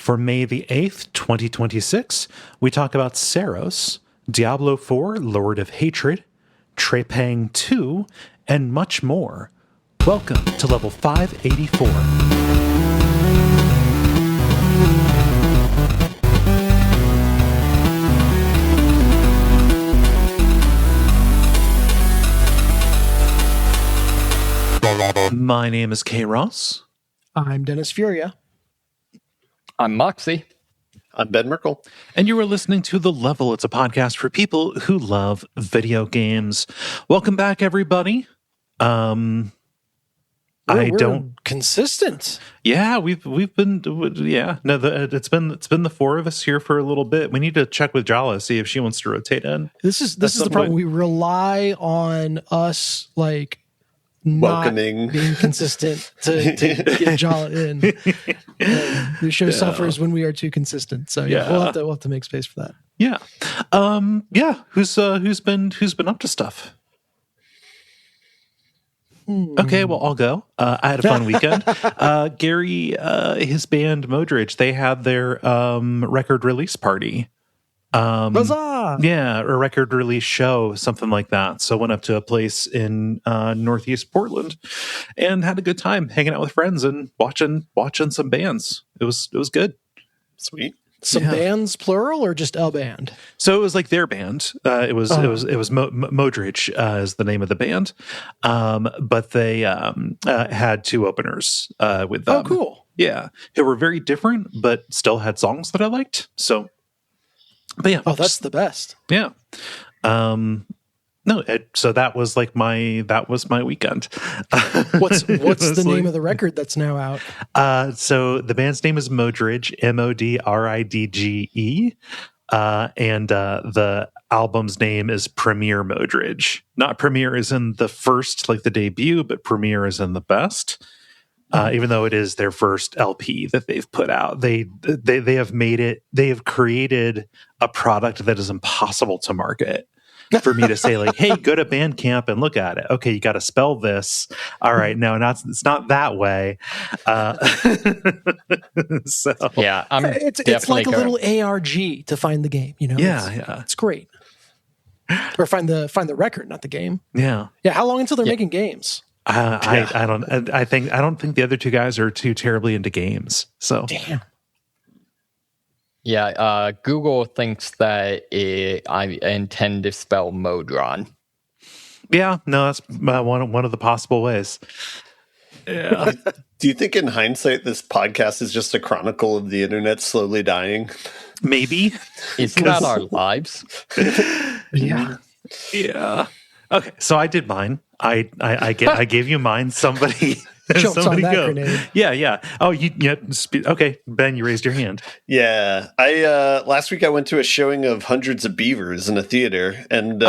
for May the 8th, 2026, we talk about Saros, Diablo IV, Lord of Hatred, Trepang 2, and much more. Welcome to level 584. My name is Kaye Ross. I'm Dennis Furia. I'm Moxie. I'm Ben Merkel. And you are listening to The Level. It's a podcast for people who love video games. Welcome back, everybody. We're consistent. Yeah, we've been. Yeah, no, it's been the four of us here for a little bit. We need to check with Jala, see if she wants to rotate in. This is the problem. We rely on us like welcoming, not being consistent to get Jala in. The show suffers when we are too consistent. So we'll have to make space for that. Yeah, Who's been up to stuff? Okay, well, I'll go. I had a fun weekend. Gary, his band Modridge, they had their record release party. Huzzah! Yeah, or record release show, something like that. So went up to a place in Northeast Portland and had a good time hanging out with friends and watching some bands. It was good. Sweet. Some bands, plural, or just a band? So it was like their band. It was Modridge is the name of the band, but they had two openers with them. Oh, cool! Yeah, who were very different, but still had songs that I liked. So, but yeah, that's the best. Yeah. So that was my weekend. What's the name of the record that's now out? So the band's name is Modridge, Modridge, and the album's name is Premiere Modridge. Not Premiere is in the first, like the debut, but Premiere is in the best. Even though it is their first LP that they've put out, they have made it. They have created a product that is impossible to market. For me to say, like, hey, go to Bandcamp and look at it. Okay, you got to spell this. All right, no, it's not that way. So yeah, it's like a little ARG to find the game. You know, it's great. Or find the record, not the game. Yeah. How long until they're making games? I don't think the other two guys are too terribly into games. So damn. Yeah, Google thinks that I intend to spell Modron. Yeah, no, that's one of the possible ways. Yeah. Do you think in hindsight this podcast is just a chronicle of the internet slowly dying? Maybe. Isn't that our lives? Yeah. Okay, so I did mine. I gave you mine. Somebody on that go. Grenade. Yeah. Oh, okay, Ben, you raised your hand. Yeah, I last week I went to a showing of Hundreds of Beavers in a theater, and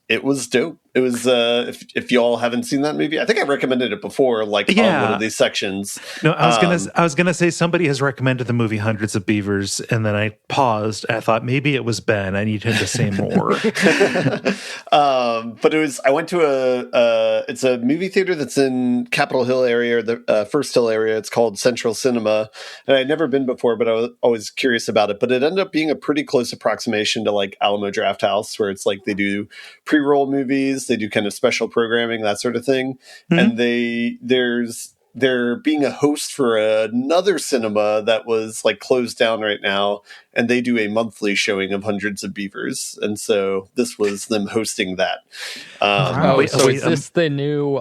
it was dope. It was if you all haven't seen that movie, I think I recommended it before, on one of these sections. No, I was gonna say somebody has recommended the movie Hundreds of Beavers, and then I paused. And I thought maybe it was Ben. I need him to say more. But I went to it's a movie theater that's in Capitol Hill area, the First Hill area. It's called Central Cinema, and I'd never been before, but I was always curious about it. But it ended up being a pretty close approximation to like Alamo Drafthouse, where it's like they do pre-roll movies. They do kind of special programming, that sort of thing. Mm-hmm. And they're being a host for another cinema that was like closed down right now. And they do a monthly showing of Hundreds of Beavers. And so this was them hosting that. Is this the new,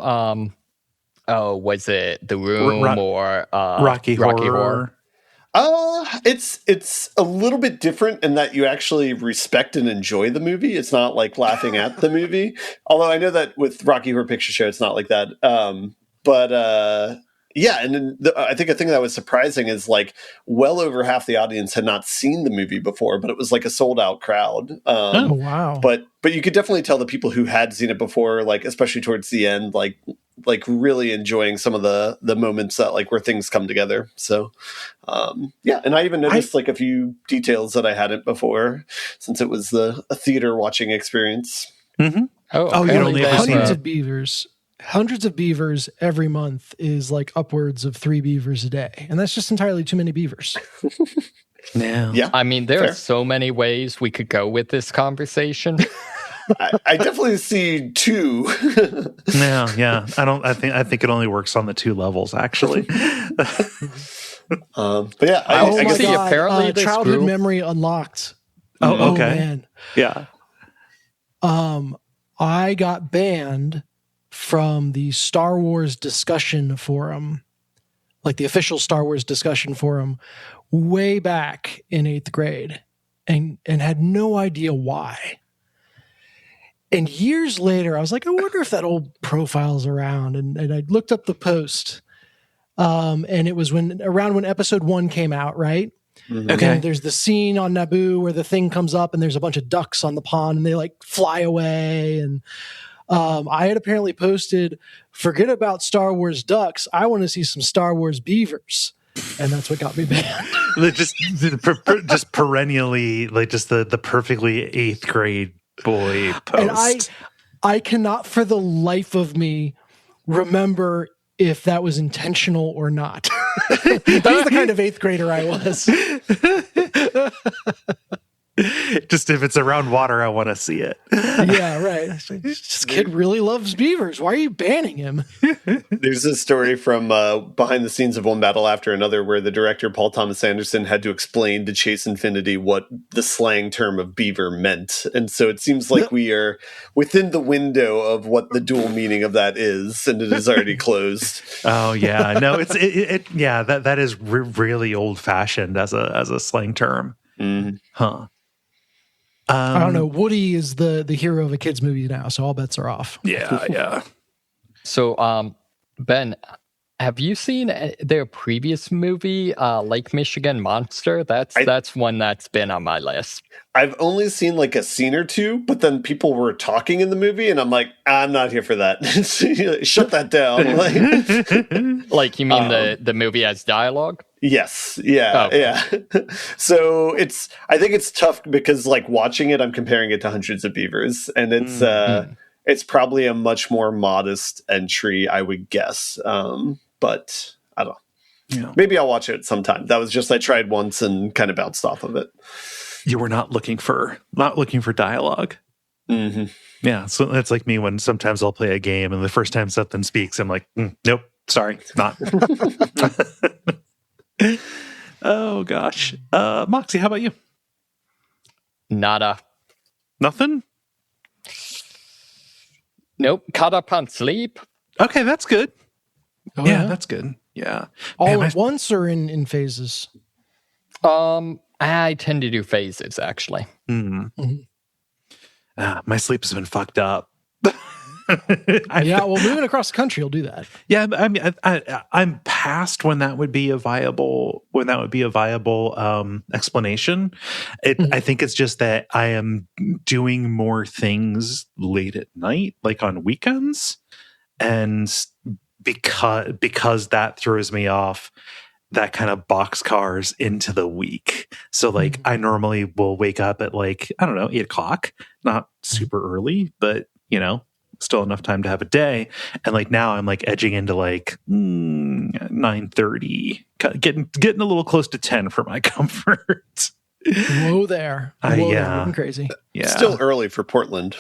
was it The Room or Rocky Horror? It's a little bit different in that you actually respect and enjoy the movie. It's not like laughing at the movie. Although I know that with Rocky Horror Picture Show, it's not like that. And then I think a thing that was surprising is like well over half the audience had not seen the movie before, but it was like a sold out crowd. Oh wow! But you could definitely tell the people who had seen it before, like especially towards the end, like really enjoying some of the moments that like where things come together. So and I even noticed like a few details that I hadn't before, since it was a theater watching experience. Mm-hmm. You only Hundreds of Beavers hundreds of beavers every month is like upwards of 3 beavers a day. And that's just entirely too many beavers. Yeah. I mean, there Fair. are so many ways we could go with this conversation. I definitely see 2. Yeah. I think it only works on the 2 levels, actually. But yeah, I Oh my see, God. apparently this childhood group- memory unlocked. Oh, okay. Man. Yeah. I got banned from the Star Wars discussion forum, like the official Star Wars discussion forum, way back in 8th grade, and had no idea why. And years later, I was like, I wonder if that old profile's around. And I looked up the post, and it was around when episode 1 came out, right? Okay. And there's the scene on Naboo where the thing comes up and there's a bunch of ducks on the pond and they like fly away. And I had apparently posted, forget about Star Wars ducks. I want to see some Star Wars beavers. And that's what got me banned. just perennially, like just the perfectly 8th grade boy post. And I cannot for the life of me remember if that was intentional or not. That's the kind of 8th grader I was. Just if it's around water, I want to see it. Yeah, right. This kid really loves beavers. Why are you banning him? There's a story from behind the scenes of One Battle After Another where the director, Paul Thomas Anderson, had to explain to Chase Infinity what the slang term of beaver meant. And so it seems like we are within the window of what the dual meaning of that is, and it is already closed. Oh, yeah. No, that is really old fashioned as a slang term. Mm-hmm. Huh. I don't know. Woody is the hero of a kid's movie now, so all bets are off. Yeah. So, Ben, have you seen their previous movie, Lake Michigan Monster? That's one that's been on my list. I've only seen like a scene or 2, but then people were talking in the movie, and I'm like, I'm not here for that. Shut that down. Like, you mean the movie has dialogue? Yes. Yeah. Okay. Yeah. So I think it's tough because like watching it, I'm comparing it to Hundreds of Beavers, and it's probably a much more modest entry, I would guess. But I don't know. Yeah. Maybe I'll watch it sometime. That was just, I tried once and kind of bounced off of it. You were not looking for dialogue. Mm-hmm. Yeah. So that's like me when sometimes I'll play a game and the first time something speaks, I'm like, nope, sorry, not. Oh gosh. Moxie, how about you? Nada. Nothing? Nope. Caught up on sleep. Okay, that's good. Oh, Yeah, that's good. Yeah. all at once or in phases? I tend to do phases, actually. My sleep has been fucked up. Well, moving across the country will do that. Yeah, I mean, I'm past when that would be a viable explanation. I think it's just that I am doing more things late at night, like on weekends, and because that throws me off, that kind of boxcars into the week. So like I normally will wake up at like, I don't know, 8:00, not super early, but still enough time to have a day. And like now I'm like edging into like 9:30, getting a little close to 10 for my comfort. Whoa there. Getting crazy. Yeah. Still early for Portland.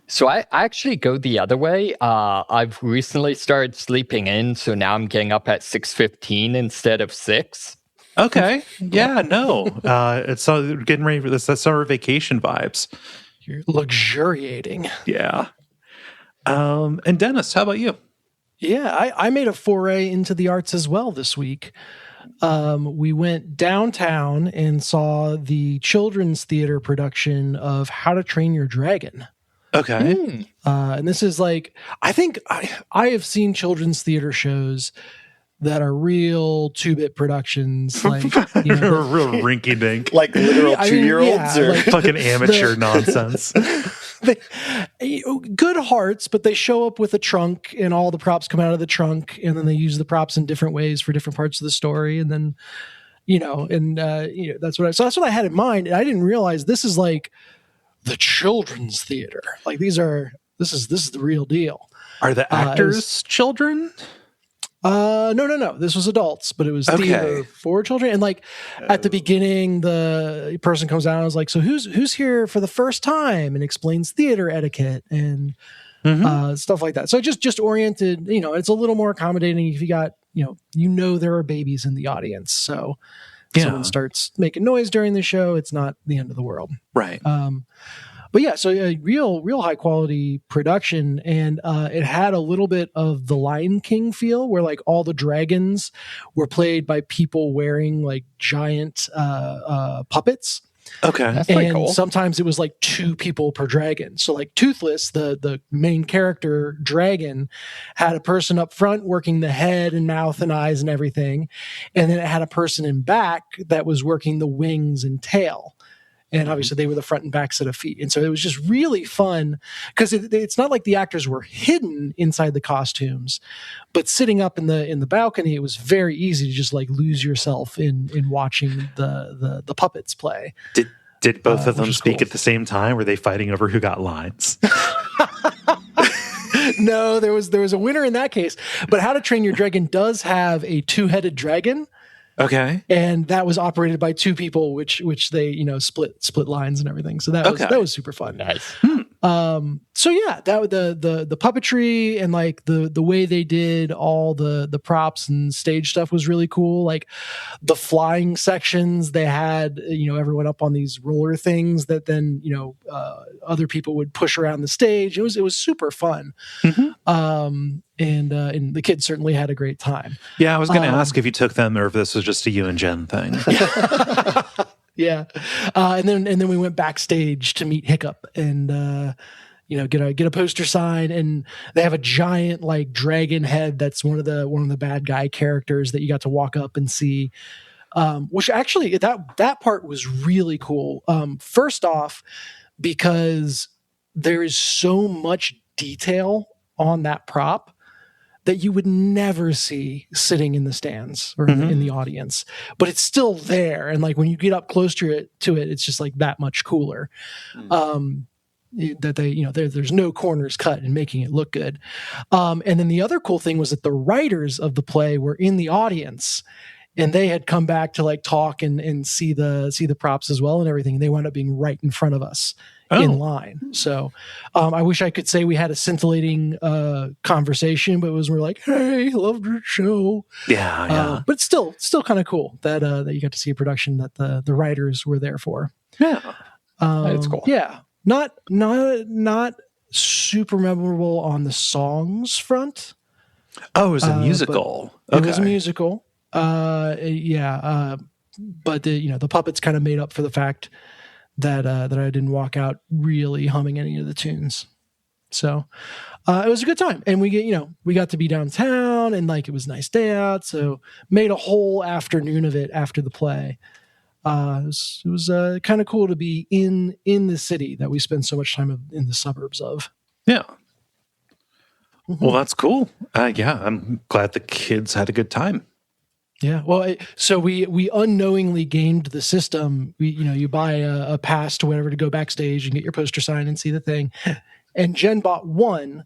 So I actually go the other way. I've recently started sleeping in, so now I'm getting up at 6:15 instead of 6. Okay. Yeah, no. It's getting ready for this. That's summer vacation vibes. You're luxuriating. Yeah. And Dennis, how about you? Yeah, I made a foray into the arts as well this week. We went downtown and saw the children's theater production of How to Train Your Dragon. Okay. And this is like, I think I have seen children's theater shows that are real 2-bit productions, like real rinky dink, like literal 2-year-olds or like fucking amateur nonsense. Good hearts, but they show up with a trunk and all the props come out of the trunk, and then they use the props in different ways for different parts of the story. And then, that's what I had in mind. And I didn't realize this is like the children's theater. Like these are This is the real deal. Are the actors children? No. This was adults, but it was theater for children. And like at the beginning, the person comes out and is like, "So who's here for the first time?" and explains theater etiquette and stuff like that. So just oriented. It's a little more accommodating if you got there are babies in the audience. So if someone starts making noise during the show, it's not the end of the world, right? But yeah, so a real high quality production, and it had a little bit of the Lion King feel, where like all the dragons were played by people wearing like giant puppets. Okay, that's pretty cool. Sometimes it was like 2 people per dragon. So like Toothless, the main character dragon, had a person up front working the head and mouth and eyes and everything, and then it had a person in back that was working the wings and tail. And obviously they were the front and back set of feet. And so it was just really fun because it's not like the actors were hidden inside the costumes, but sitting up in the balcony, it was very easy to just like lose yourself in watching the puppets play. Did both of them speak at the same time? Were they fighting over who got lines? No, there was a winner in that case. But How to Train Your Dragon does have a 2-headed dragon. Okay. And that was operated by 2 people, which they, split lines and everything. So that was super fun. Nice. So yeah, that the puppetry and like the way they did all the props and stage stuff was really cool. Like the flying sections, they had, everyone up on these roller things that then, other people would push around the stage. It was super fun. And the kids certainly had a great time. Yeah, I was going to ask if you took them or if this was just a you and Jen thing. Yeah, and then we went backstage to meet Hiccup and get a poster sign, and they have a giant like dragon head that's one of the bad guy characters that you got to walk up and see. Which actually that part was really cool. First off, because there is so much detail on that prop that you would never see sitting in the stands or in the audience, but it's still there. And like when you get up close to it, it's just like that much cooler. That they, there's no corners cut in making it look good. And then the other cool thing was that the writers of the play were in the audience, and they had come back to like talk and see the props as well and everything. And they wound up being right in front of us in line. So I wish I could say we had a scintillating conversation, but we're like, "Hey, loved your show." Yeah. But still kind of cool that you got to see a production that the writers were there for. Yeah. That's cool. Yeah. Not super memorable on the songs front. Oh, it was a musical. It was a musical. But the puppets kind of made up for the fact that I didn't walk out really humming any of the tunes. So it was a good time, and we got to be downtown, and like it was a nice day out, so made a whole afternoon of it after the play. It was kind of cool to be in the city that we spend so much time in the suburbs of. Yeah. Well, that's cool. Yeah, I'm glad the kids had a good time. Yeah, well, so we unknowingly gamed the system. You buy a pass to whatever to go backstage and get your poster sign and see the thing. And Jen bought one,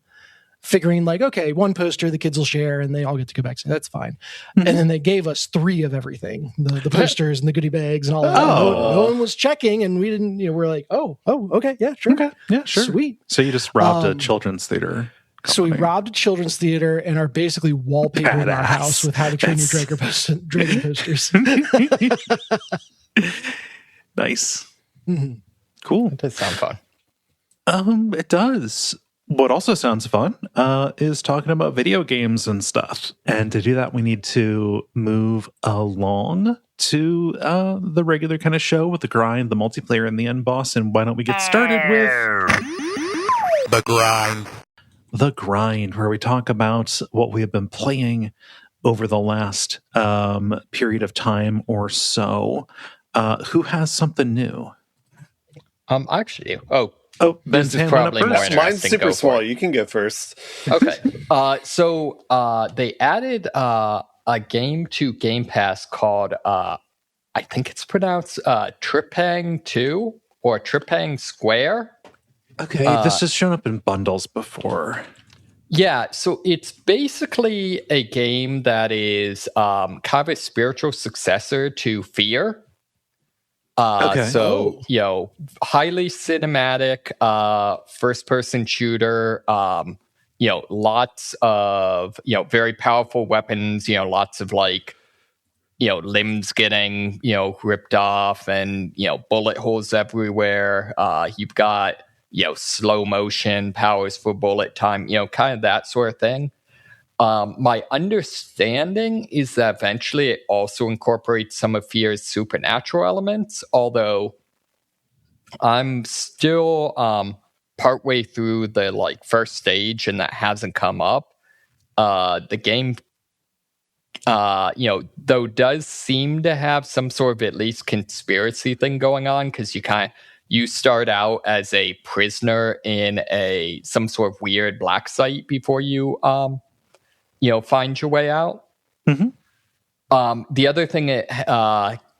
figuring like, okay, one poster the kids will share and they all get to go back. So that's fine. And then they gave us 3 of everything, the posters and the goodie bags and all of that. No one was checking, and we didn't. We're like, oh, okay, yeah, sure, okay, yeah, sure, sweet. So you just robbed a children's theater. So we robbed a children's theater and are basically wallpapering our house with How to Train Your Dragon posters. Nice. Cool. That does sound fun. It does. What also sounds fun is talking about video games and stuff. And to do that, we need to move along to the regular kind of show with the grind, the multiplayer, and the end boss. And why don't we get started with The Grind. The Grind, where we talk about what we have been playing over the last period of time or so. Who has something new? Actually, this is probably more interesting. Mine's super small. You can go first. Okay. So they added a game to Game Pass called, I think it's pronounced Tripang 2 or Tripang Square. Okay, this has shown up in bundles before. Yeah, so it's basically a game that is kind of a spiritual successor to Fear. So, highly cinematic, first-person shooter, lots of, very powerful weapons, lots of, limbs getting, ripped off and, bullet holes everywhere. You've got, slow motion, powers for bullet time, kind of that sort of thing. My understanding is that eventually it also incorporates some of Fear's supernatural elements, although I'm still partway through the first stage and that hasn't come up. The game, though does seem to have some sort of at least conspiracy thing going on, because you start out as a prisoner in some sort of weird black site before you find your way out. Mm-hmm. The other thing it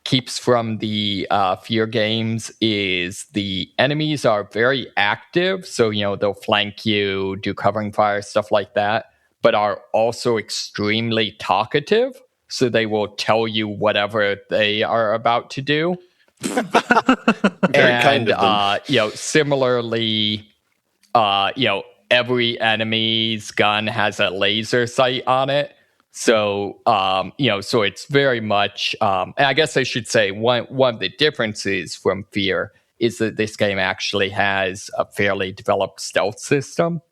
keeps from the Fear games is the enemies are very active. So, they'll flank you, do covering fire, stuff like that, but are also extremely talkative. So they will tell you whatever they are about to do. Very kind of them. Similarly, every enemy's gun has a laser sight on it. So, so it's very much, and I guess I should say one of the differences from Fear is that this game actually has a fairly developed stealth system.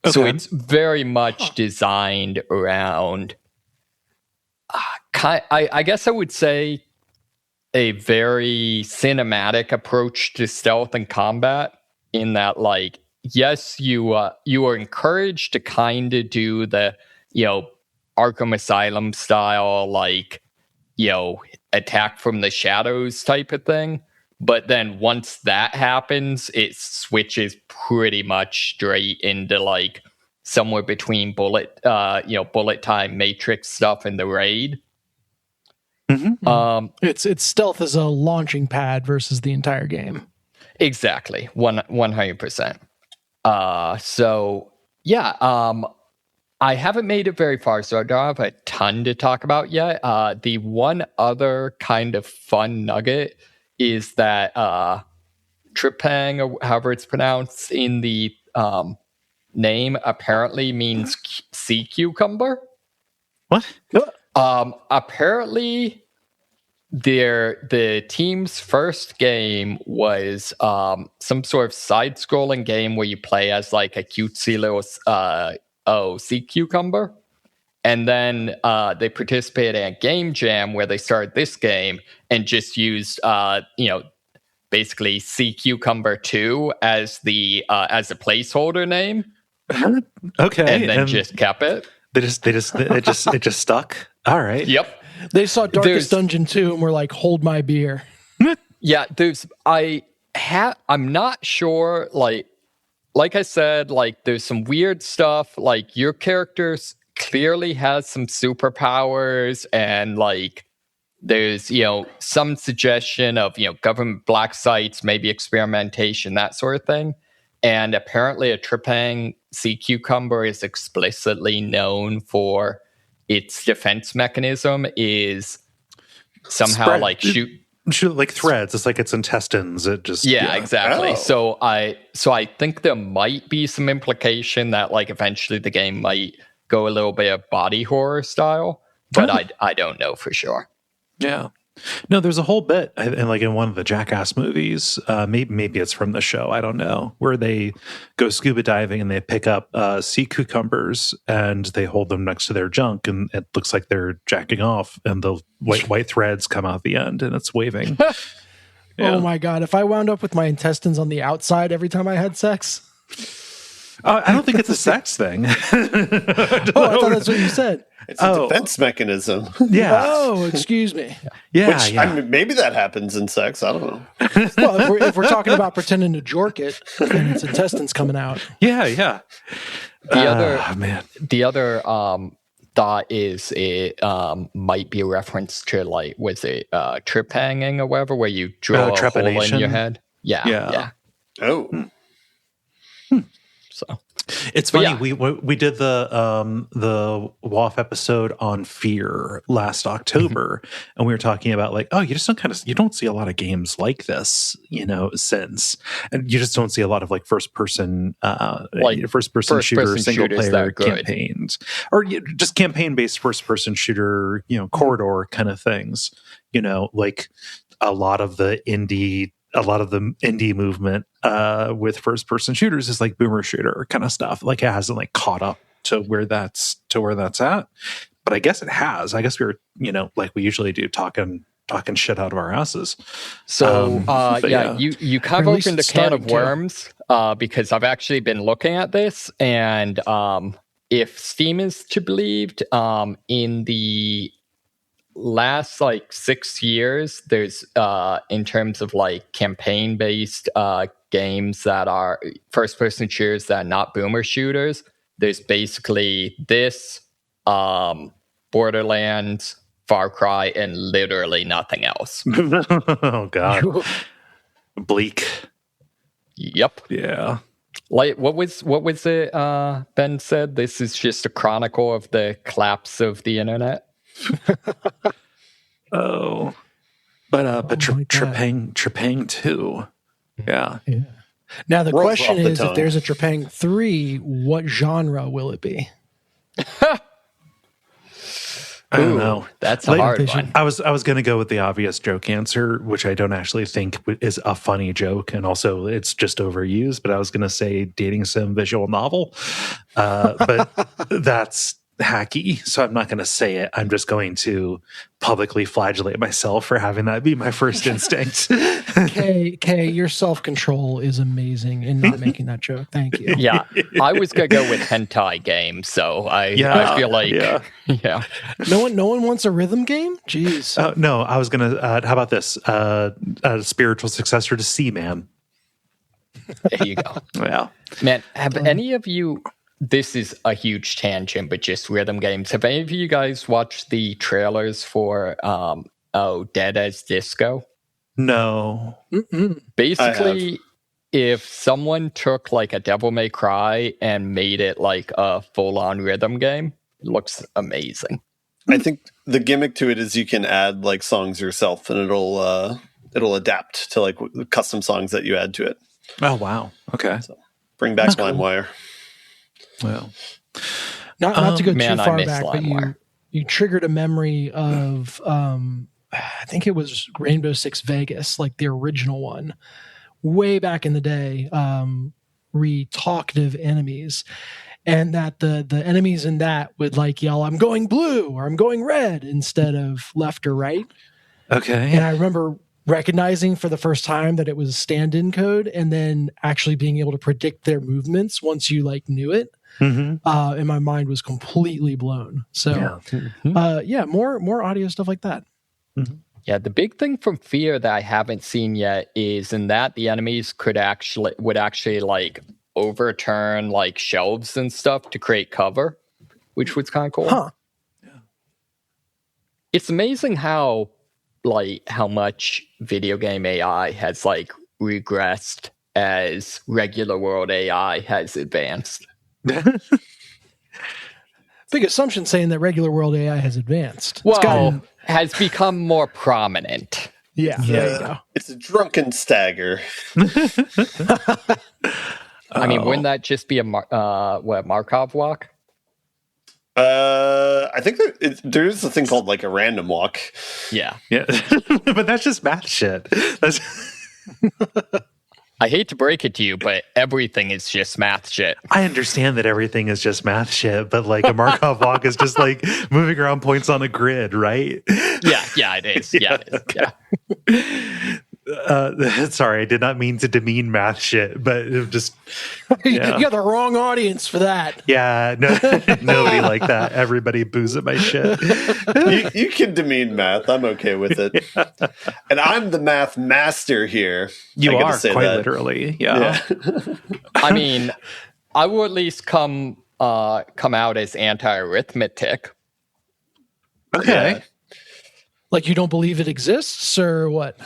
Okay. So it's very much designed around, I guess I would say, a very cinematic approach to stealth and combat, in that, yes, you are encouraged to kind of do the, Arkham Asylum style, attack from the shadows type of thing. But then once that happens, it switches pretty much straight into somewhere between bullet time Matrix stuff and the raid. Mm-hmm. It's stealth as a launching pad versus the entire game. Exactly, 100%. So yeah, I haven't made it very far, so I don't have a ton to talk about yet. The one other kind of fun nugget is that Tripang, or however it's pronounced in the name, apparently means sea cucumber. What? Apparently, the team's first game was some sort of side-scrolling game where you play as a cutesy little sea cucumber. And then they participated in a game jam where they started this game and just used, basically Sea Cucumber 2 as a placeholder name. Okay, and then just kept it. It just stuck. All right. Yep. They saw Darkest Dungeon 2 and were like, "Hold my beer." Yeah, I'm not sure. Like I said, there's some weird stuff. Your character clearly has some superpowers, and there's some suggestion of government black sites, maybe experimentation, that sort of thing. And apparently, a Tripang sea cucumber is explicitly known for its defense mechanism is somehow shoot like threads. It's like its intestines. It just exactly. Oh. So I think there might be some implication that eventually the game might go a little bit of body horror style, but I don't know for sure. Yeah. No, there's a whole bit in one of the Jackass movies. Maybe it's from the show. I don't know, where they go scuba diving and they pick up sea cucumbers and they hold them next to their junk, and it looks like they're jacking off, and the white threads come out the end, and it's waving. Yeah. Oh my god! If I wound up with my intestines on the outside every time I had sex. I don't think it's a sex thing. I thought that's what you said. It's a defense mechanism. Yeah. Oh, excuse me. Yeah. Which, I mean, maybe that happens in sex. I don't know. Well, if we're talking about pretending to jork it, then its intestines coming out. Yeah. The other thought is it might be a reference to was it trip hanging or whatever, where you draw a hole in your head. Yeah. Oh. So it's funny. We did the WAF episode on fear last October, and we were talking about like, oh, you don't see a lot of games like this, since, and you just don't see a lot of like first person shooter single player campaigns, or just campaign based first person shooter, corridor kind of things. Like a lot of the indie movement with first person shooters is like boomer shooter kind of stuff. Like it hasn't like caught up to where that's at, but I guess it has. I guess we were, like we usually do, talking shit out of our asses. So you kind of opened a can of worms because I've actually been looking at this, and if Steam is to be believed, in the last like 6 years, there's in terms of like campaign based games that are first person shooters that are not boomer shooters, there's basically this, Borderlands, Far Cry, and literally nothing else. Oh god. Bleak. Yep. Yeah. Like what was it Ben said? This is just a chronicle of the collapse of the internet. But Trepang 2. Yeah. Now the question is, if there's a Trepang 3, what genre will it be? I don't know. That's a hard one. I was going to go with the obvious joke answer, which I don't actually think is a funny joke, and also it's just overused. But I was going to say dating sim visual novel, but that's hacky, so I'm not going to say it. I'm just going to publicly flagellate myself for having that be my first instinct. Kaye, your self-control is amazing in not making that joke. Thank you. Yeah, I was going to go with hentai game, so I feel like No one wants a rhythm game? Jeez. No, I was going to how about this? A spiritual successor to Seaman. There you go. Yeah. Man, have any of you, this is a huge tangent, but just rhythm games, have any of you guys watched the trailers for Dead as Disco? No. Basically, if someone took like a Devil May Cry and made it like a full-on rhythm game, it looks amazing. I think the gimmick to it is you can add like songs yourself, and it'll adapt to like custom songs that you add to it. Oh wow. Okay. So bring back LimeWire. Well, not to go too far back, but you triggered a memory of I think it was Rainbow Six Vegas, like the original one, way back in the day. Talkative enemies, and that the enemies in that would like yell, "I'm going blue" or "I'm going red" instead of left or right. Okay. And I remember recognizing for the first time that it was stand-in code, and then actually being able to predict their movements once you like knew it. And my mind was completely blown. So, more audio stuff like that. Yeah, the big thing from Fear that I haven't seen yet is in that the enemies would actually like overturn like shelves and stuff to create cover, which was kind of cool. Huh. Yeah. It's amazing how much video game AI has like regressed as regular world AI has advanced. Big assumption saying that regular world AI has advanced. Well, has become more prominent. Yeah, there you go. It's a drunken stagger. I mean, wouldn't that just be a Markov walk? I think there is a thing called like a random walk. Yeah. But that's just math shit. I hate to break it to you, but everything is just math shit. I understand that everything is just math shit, but like a Markov walk is just like moving around points on a grid, right? Yeah, it is. Yeah, it is. Yeah. Sorry, I did not mean to demean math shit, but it just you got the wrong audience for that. Yeah, nobody like that. Everybody boos at my shit. You can demean math. I'm okay with it. Yeah. And I'm the math master here. You are quite literally. Yeah. I mean, I will at least come out as anti-arithmetic. Okay. Yeah. Like you don't believe it exists, or what?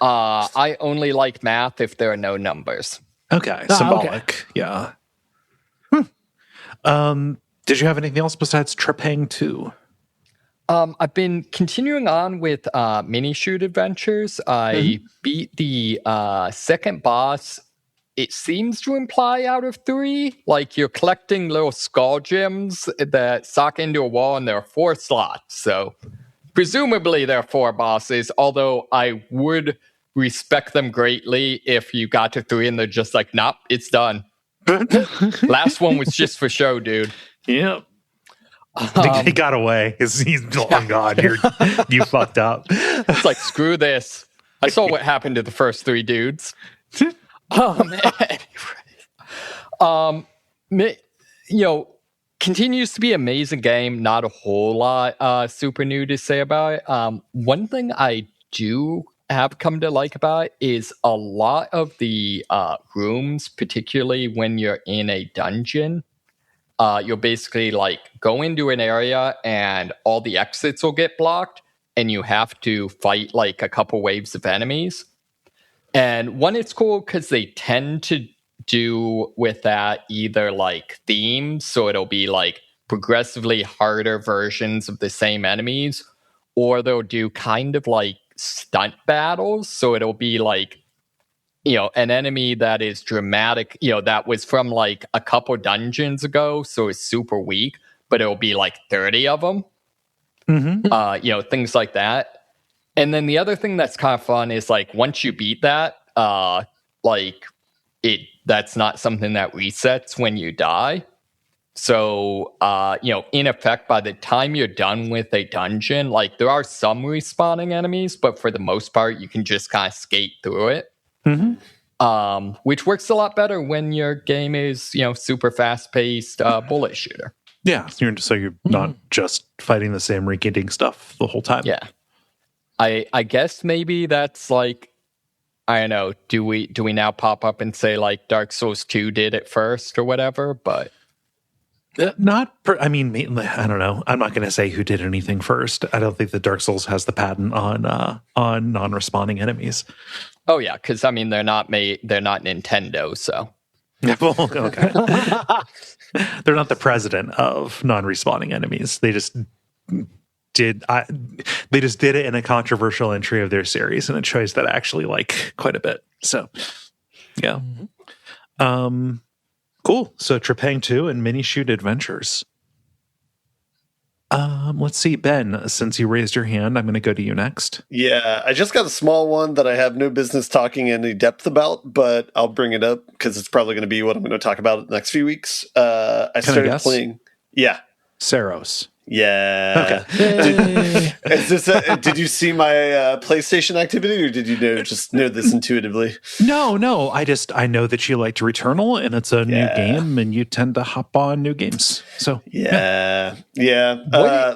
I only like math if there are no numbers. Okay, symbolic. Okay. Yeah. Did you have anything else besides Trepang 2? I've been continuing on with Minishoot adventures. I beat the second boss. It seems to imply out of 3, like you're collecting little skull gems that sock into a wall, and there are 4 slots. So presumably there are 4 bosses, although I would respect them greatly if you got to 3 and they're just like, nope, it's done. Last one was just for show, dude. Yep. He got away. He's long gone. You fucked up. It's like, screw this. I saw what happened to the first 3 dudes. Continues to be an amazing game. Not a whole lot super new to say about it. One thing I do have come to like about it is a lot of the rooms, particularly when you're in a dungeon, you'll basically like go into an area and all the exits will get blocked, and you have to fight like a couple waves of enemies. And one, it's cool because they tend to do with that either like themes, so it'll be like progressively harder versions of the same enemies, or they'll do kind of like stunt battles, so it'll be like, an enemy that is dramatic, that was from like a couple dungeons ago, so it's super weak, but it'll be like 30 of them. Things like that. And then the other thing that's kind of fun is like once you beat that, that's not something that resets when you die. So, in effect, by the time you're done with a dungeon, like there are some respawning enemies, but for the most part, you can just kind of skate through it. Which works a lot better when your game is, super fast-paced bullet shooter. Yeah, you're not just fighting the same rinky-dink stuff the whole time. Yeah. I guess maybe that's like, I don't know, do we now pop up and say like Dark Souls 2 did it first or whatever? But I don't know. I'm not going to say who did anything first. I don't think that Dark Souls has the patent on non-responding enemies. Oh yeah, because they're not Nintendo, so. Well, okay. They're not the president of non-responding enemies. They just did it in a controversial entry of their series, and a choice that I actually like quite a bit. So, yeah. Cool. So Trepang 2 and Minishoot Adventures. Let's see, Ben, since you raised your hand, I'm going to go to you next. Yeah, I just got a small one that I have no business talking any depth about, but I'll bring it up because it's probably going to be what I'm going to talk about in the next few weeks. I started playing. Yeah. Saros. Yeah. Okay. Did you see my PlayStation activity, or did you just know this intuitively? No. I know that you liked Returnal, and it's a new game, and you tend to hop on new games. So yeah.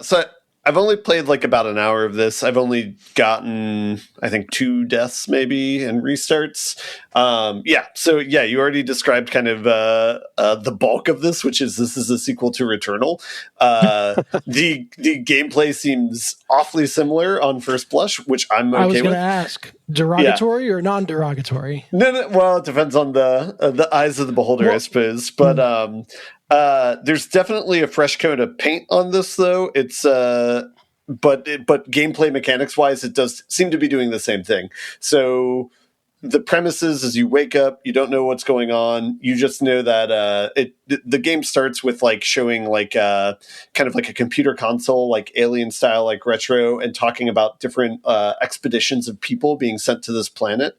So I've only played like about an hour of this. I've only gotten, I think, 2 deaths maybe and restarts. So you already described kind of the bulk of this is a sequel to Returnal. The gameplay seems awfully similar on first blush, which I'm okay with. I was going to ask, derogatory or non-derogatory? No. Well, it depends on the eyes of the beholder, I suppose. But there's definitely a fresh coat of paint on this, though. It's but gameplay mechanics wise, it does seem to be doing the same thing. So the premise is you wake up, you don't know what's going on. You just know that the game starts with like showing like kind of like a computer console, like Alien style, like retro, and talking about different expeditions of people being sent to this planet.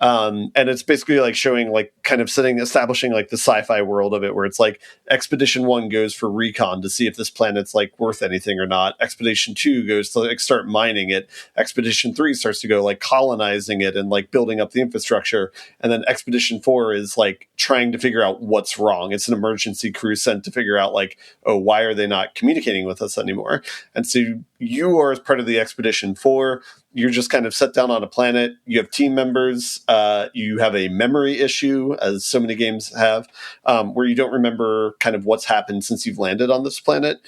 And it's basically like showing like kind of establishing like the sci-fi world of it, where it's like Expedition 1 goes for recon to see if this planet's like worth anything or not. Expedition 2 goes to like start mining it. Expedition 3 starts to go like colonizing it and like building up the infrastructure. And then Expedition 4 is like trying to figure out what's wrong. It's an emergency crew sent to figure out like, oh, why are they not communicating with us anymore? And so you are as part of the Expedition 4. You're just kind of set down on a planet. You have team members. You have a memory issue, as so many games have, where you don't remember kind of what's happened since you've landed on this planet.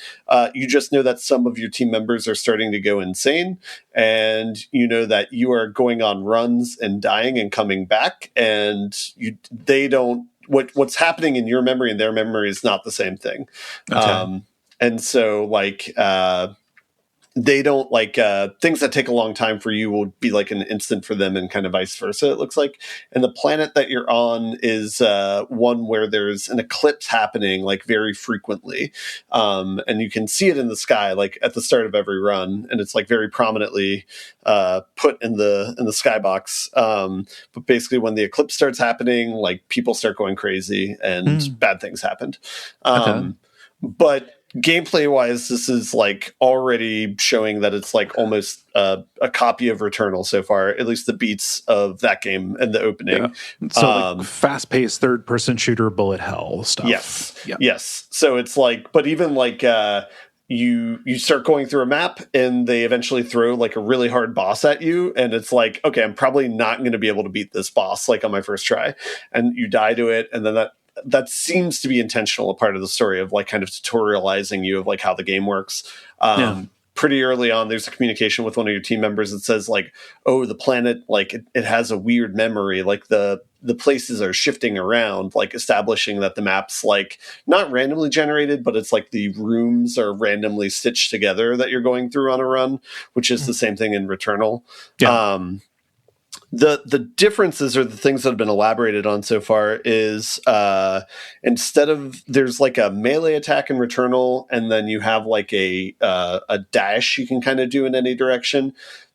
You just know that some of your team members are starting to go insane, and you know that you are going on runs and dying and coming back, and they don't what's happening in your memory and their memory is not the same thing. Okay. And so like they don't like things that take a long time for you will be like an instant for them, and kind of vice versa, it looks like. And the planet that you're on is one where there's an eclipse happening like very frequently, and you can see it in the sky like at the start of every run, and it's like very prominently put in the skybox. But basically when the eclipse starts happening, like people start going crazy and bad things happened. But gameplay wise, this is like already showing that it's like almost a copy of Returnal so far, at least the beats of that game and the opening. Yeah. So like fast-paced third-person shooter bullet hell stuff. Yes. Yeah. Yes. So it's like, but even like you start going through a map and they eventually throw like a really hard boss at you, and it's like, okay, I'm probably not going to be able to beat this boss like on my first try, and you die to it, and then that seems to be intentional, a part of the story of like kind of tutorializing you of like how the game works. Pretty early on, there's a communication with one of your team members that says like, oh, the planet, like it has a weird memory, like the places are shifting around, like establishing that the map's like not randomly generated, but it's like the rooms are randomly stitched together that you're going through on a run, which is the same thing in Returnal. The differences, or the things that have been elaborated on so far, is instead of, there's like a melee attack in Returnal, and then you have like a dash you can kind of do in any direction.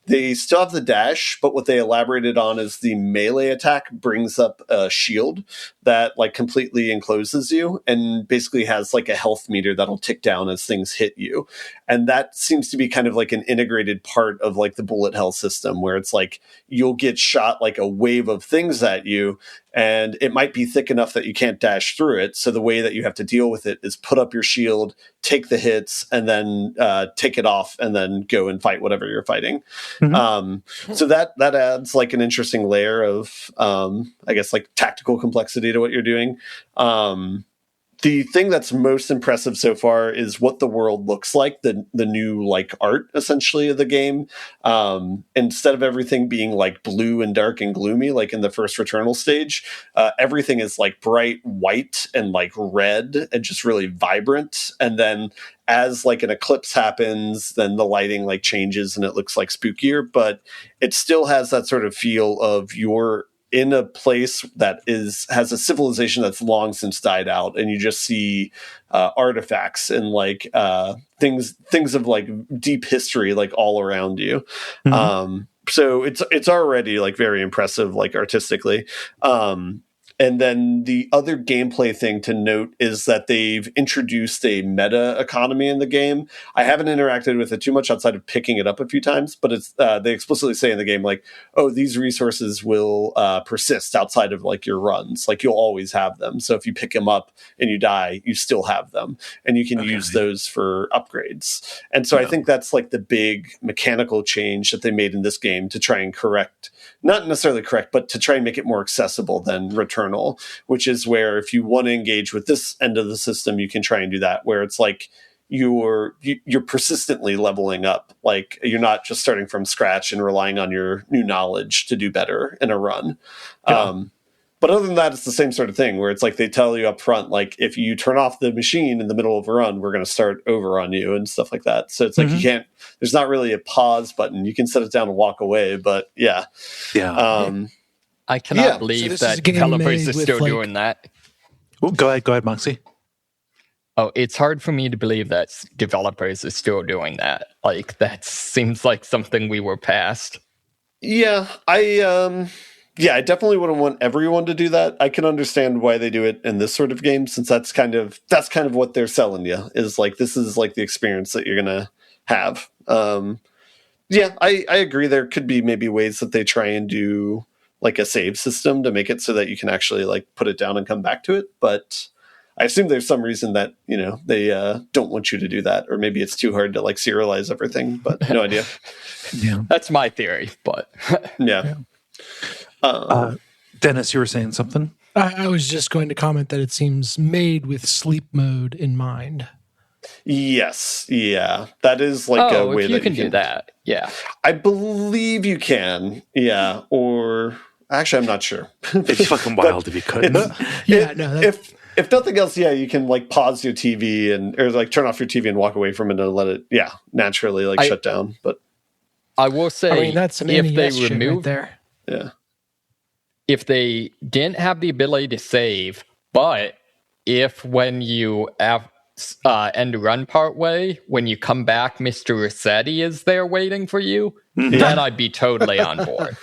They still have the dash, but what they elaborated on is the melee attack brings up a shield that like completely encloses you and basically has like a health meter that'll tick down as things hit you. And that seems to be kind of like an integrated part of like the bullet hell system, where it's like you'll get shot like a wave of things at you, and it might be thick enough that you can't dash through it. So the way that you have to deal with it is put up your shield, take the hits, and then take it off, and then go and fight whatever you're fighting. So that adds like an interesting layer of, I guess, like tactical complexity to what you're doing. The thing that's most impressive so far is what the world looks like, the new like art essentially of the game. Instead of everything being like blue and dark and gloomy like in the first Returnal stage, everything is like bright white and like red and just really vibrant. And then as like an eclipse happens, then the lighting like changes and it looks like spookier, but it still has that sort of feel of you're in a place that has a civilization that's long since died out, and you just see artifacts and like things of like deep history like all around you. So it's already like very impressive, like artistically. And then the other gameplay thing to note is that they've introduced a meta economy in the game. I haven't interacted with it too much outside of picking it up a few times, but it's they explicitly say in the game like, oh, these resources will persist outside of like your runs. Like you'll always have them. So if you pick them up and you die, you still have them, and you can use those for upgrades. And so I think that's like the big mechanical change that they made in this game to try and correct, not necessarily correct, but to try and make it more accessible than Returnal, which is where if you want to engage with this end of the system, you can try and do that, where it's like you're persistently leveling up. Like you're not just starting from scratch and relying on your new knowledge to do better in a run. But other than that, it's the same sort of thing where it's like they tell you up front, like if you turn off the machine in the middle of a run, we're going to start over on you and stuff like that. So it's like you can't, there's not really a pause button. You can set it down and walk away, but I cannot believe that developers are still doing that. Oh, go ahead, Moxie. Oh, it's hard for me to believe that developers are still doing that. Like that seems like something we were past. Yeah, I definitely wouldn't want everyone to do that. I can understand why they do it in this sort of game, since that's kind of what they're selling you, is like this is like the experience that you're gonna have. I agree. There could be maybe ways that they try and do like a save system to make it so that you can actually like put it down and come back to it. But I assume there's some reason that, you know, they don't want you to do that, or maybe it's too hard to like serialize everything, but no idea. That's my theory, but Dennis, you were saying something? I was just going to comment that it seems made with sleep mode in mind. Yes, yeah, that is like a way that you can do that. Yeah, I believe you can. Yeah, or Actually, I'm not sure. It'd be fucking wild if you couldn't. If nothing else, yeah, you can like pause your TV or like turn off your TV and walk away from it and let it, naturally like shut down. But I will say, that's some if they NES shit remove right there. Yeah. If they didn't have the ability to save, but if when you end run part way, when you come back, Mr. Rossetti is there waiting for you, then I'd be totally on board.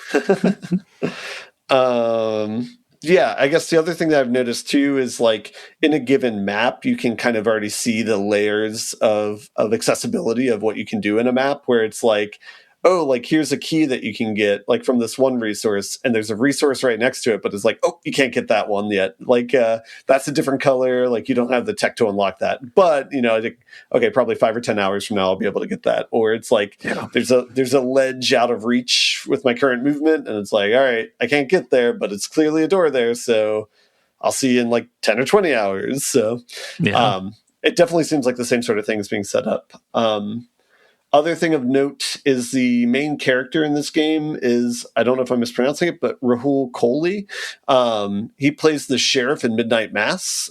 Yeah, I guess the other thing that I've noticed too is like in a given map, you can kind of already see the layers of accessibility of what you can do in a map, where it's like, oh, like here's a key that you can get like from this one resource, and there's a resource right next to it, but it's like, oh, you can't get that one yet. Like that's a different color. Like you don't have the tech to unlock that. But I think, okay, probably 5 or 10 hours from now, I'll be able to get that. Or it's like there's a ledge out of reach with my current movement, and it's like, all right, I can't get there, but it's clearly a door there, so I'll see you in like 10 or 20 hours. So it definitely seems like the same sort of thing is being set up. Other thing of note is the main character in this game is, I don't know if I'm mispronouncing it, but Rahul Kohli. He plays the sheriff in Midnight Mass.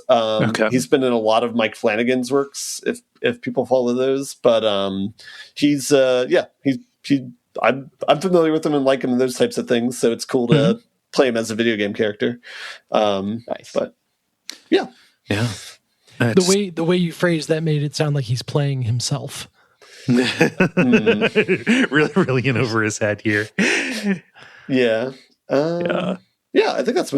He's been in a lot of Mike Flanagan's works, if people follow those. But I'm familiar with him and like him and those types of things. So it's cool to play him as a video game character. Nice. But yeah. The way you phrased that made it sound like he's playing himself. really in over his head here. I think that's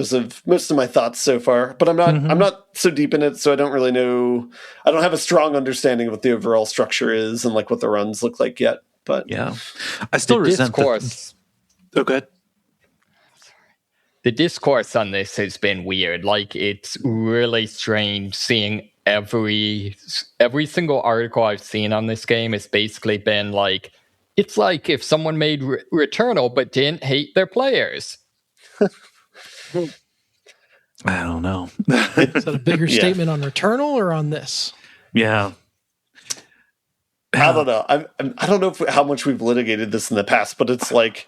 most of my thoughts so far, but I'm not so deep in it, so I don't really know. I don't have a strong understanding of what the overall structure is and like what the runs look like yet. But I still resent discourse. Oh, good. The discourse on this has been weird. Like, it's really strange seeing every single article I've seen on this game has basically been like, it's like if someone made Returnal but didn't hate their players. I don't know. Is that a bigger statement on Returnal or on this? Yeah. I don't know. I don't know how much we've litigated this in the past, but it's like,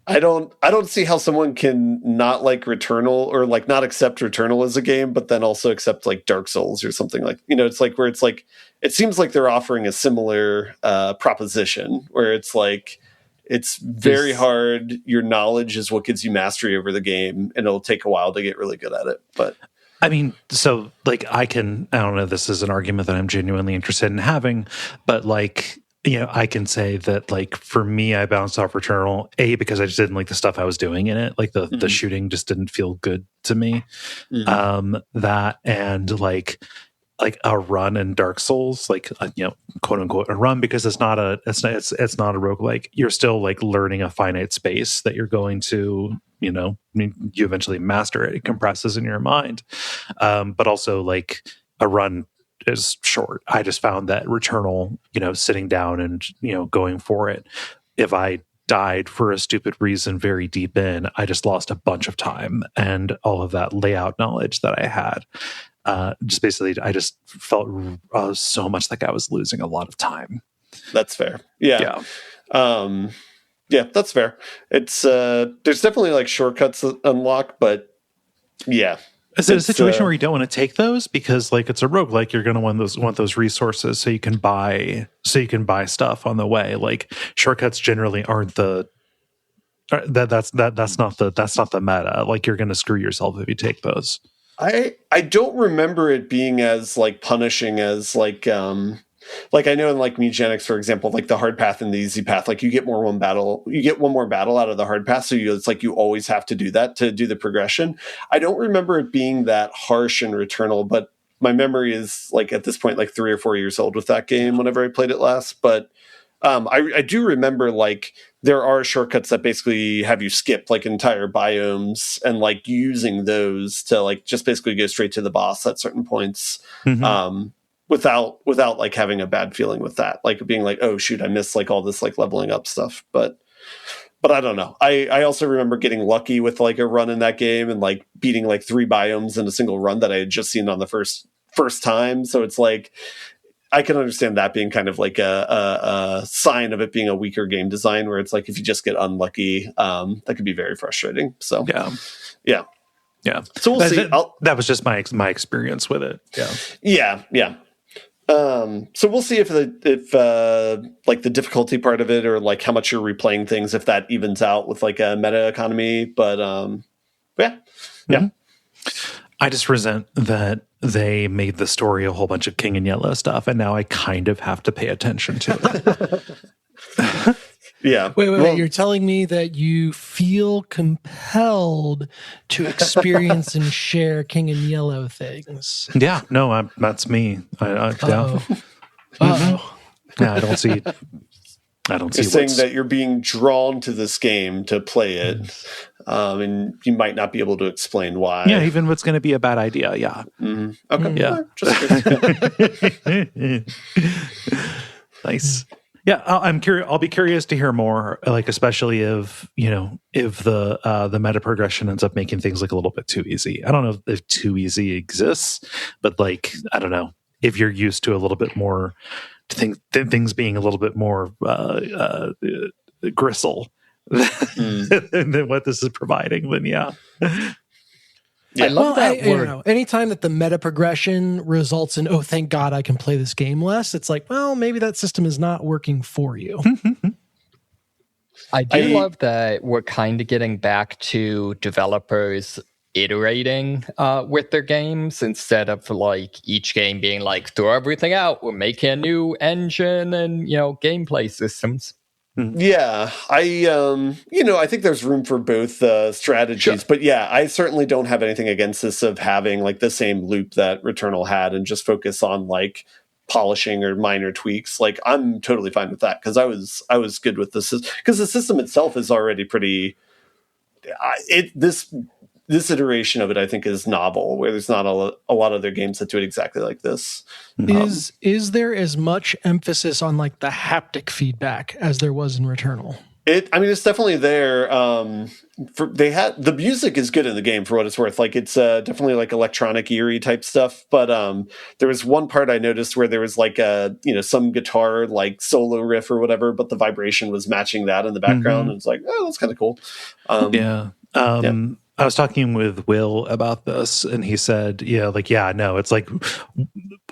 I don't see how someone can not like Returnal or like not accept Returnal as a game, but then also accept like Dark Souls or something like, it's like where it's like, it seems like they're offering a similar proposition where it's like, it's very hard. Your knowledge is what gives you mastery over the game, and it'll take a while to get really good at it. But I mean, so like I don't know, this is an argument that I'm genuinely interested in having, but like, I can say that, like, for me, I bounced off Returnal, because I just didn't like the stuff I was doing in it. Like, the shooting just didn't feel good to me. That and, like a run in Dark Souls, like, quote unquote, a run, because it's not a roguelike. You're still, like, learning a finite space that you're going to, you eventually master it. It compresses in your mind. But also, like, a run is short. I just found that Returnal, sitting down and, going for it, if I died for a stupid reason very deep in, I just lost a bunch of time and all of that layout knowledge that I had. Just basically, I just felt so much like I was losing a lot of time. That's fair. Yeah. That's fair. It's there's definitely like shortcuts that unlock, but yeah. Is it a situation where you don't want to take those because, like, it's a roguelike, you're going to want those resources so you can buy stuff on the way? Like, shortcuts generally aren't that's not the meta. Like, you're going to screw yourself if you take those. I don't remember it being as like punishing as like I know in like Mugenics, for example, like the hard path and the easy path, like you get one more battle out of the hard path. So it's like you always have to do that to do the progression. I don't remember it being that harsh in Returnal, but my memory is like at this point, like 3 or 4 years old with that game whenever I played it last. But I do remember like there are shortcuts that basically have you skip like entire biomes and like using those to like just basically go straight to the boss at certain points. Without like having a bad feeling with that, like being like, oh shoot, I missed like all this like leveling up stuff. But I don't know. I also remember getting lucky with like a run in that game and like beating like 3 biomes in a single run that I had just seen on the first time. So it's like, I can understand that being kind of like a sign of it being a weaker game design, where it's like if you just get unlucky, that could be very frustrating. So yeah. So we'll see. That was just my experience with it. Yeah. So we'll see if like the difficulty part of it, or like how much you're replaying things, if that evens out with like a meta economy. But yeah. I just resent that they made the story a whole bunch of King in Yellow stuff, and now I kind of have to pay attention to it. Yeah. Wait. You're telling me that you feel compelled to experience and share King in Yellow things? Yeah. No, that's me. Yeah. Yeah, I don't see. You're saying that you're being drawn to this game to play it, and you might not be able to explain why. Yeah, even what's going to be a bad idea. Yeah. Okay. Yeah. Nice. Yeah, I'm curious. I'll be curious to hear more, like especially if the meta progression ends up making things like a little bit too easy. I don't know if too easy exists, but like I don't know if you're used to a little bit more. Things being a little bit more gristle than what this is providing, then yeah. I love that word. Anytime that the meta progression results in, oh, thank God I can play this game less, it's like, well, maybe that system is not working for you. I love that we're kind of getting back to developers iterating with their games, instead of like each game being like, throw everything out, we're making a new engine and gameplay systems. Yeah, I think there's room for both strategies, but yeah, I certainly don't have anything against this of having like the same loop that Returnal had and just focus on like polishing or minor tweaks. Like I'm totally fine with that, because I was good with this, because the system itself is already pretty. This iteration of it, I think, is novel, where there's not a lot of other games that do it exactly like this. Is there as much emphasis on like the haptic feedback as there was in Returnal? It's definitely there. The music is good in the game for what it's worth. Like it's definitely like electronic eerie type stuff. But there was one part I noticed where there was like some guitar like solo riff or whatever, but the vibration was matching that in the background. And it's like, oh, that's kind of cool. I was talking with Will about this, and he said, it's like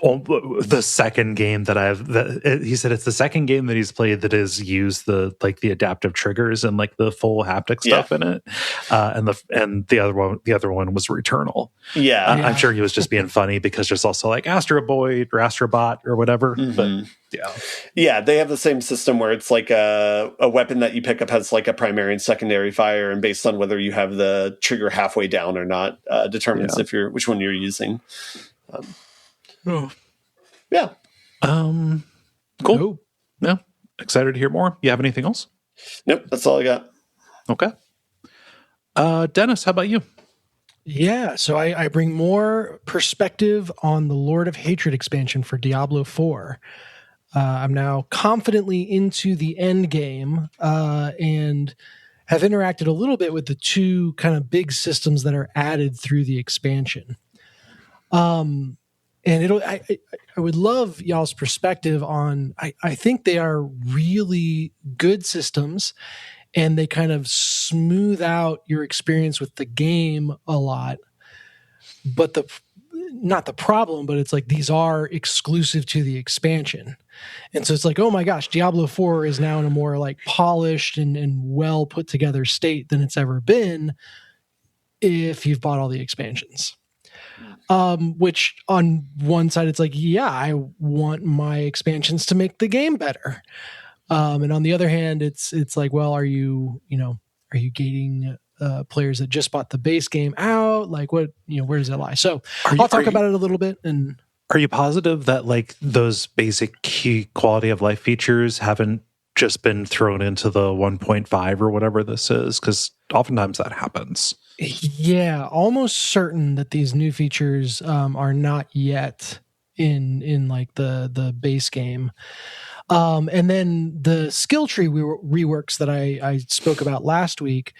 the second game he said it's the second game that he's played that has used the adaptive triggers and like the full haptic stuff in it. And the other one was Returnal. Yeah. I'm sure he was just being funny because there's also like Astro Boy or Astrobot or whatever. But yeah, they have the same system where it's like a weapon that you pick up has like a primary and secondary fire, and based on whether you have the trigger halfway down or not determines which one you're using. Yeah. Cool. Nope. Yeah. Excited to hear more. You have anything else? Nope, that's all I got. Okay. Dennis, how about you? Yeah, so I bring more perspective on the Lord of Hatred expansion for Diablo IV. I'm now confidently into the end game and have interacted a little bit with the two kind of big systems that are added through the expansion. And I would love y'all's perspective on, I think they are really good systems, and they kind of smooth out your experience with the game a lot. But not the problem, but it's like these are exclusive to the expansion. And so it's like, oh my gosh, Diablo 4 is now in a more like polished and well put together state than it's ever been if you've bought all the expansions. Which on one side, it's like, yeah, I want my expansions to make the game better. And on the other hand, it's like, well, are you gating players that just bought the base game out? Like what, where does that lie? So I'll talk about it a little bit. And are you positive that like those basic key quality of life features haven't just been thrown into the 1.5 or whatever this is? Because oftentimes that happens. Yeah, almost certain that these new features are not yet in like the base game. And then the skill tree reworks that I spoke about last week,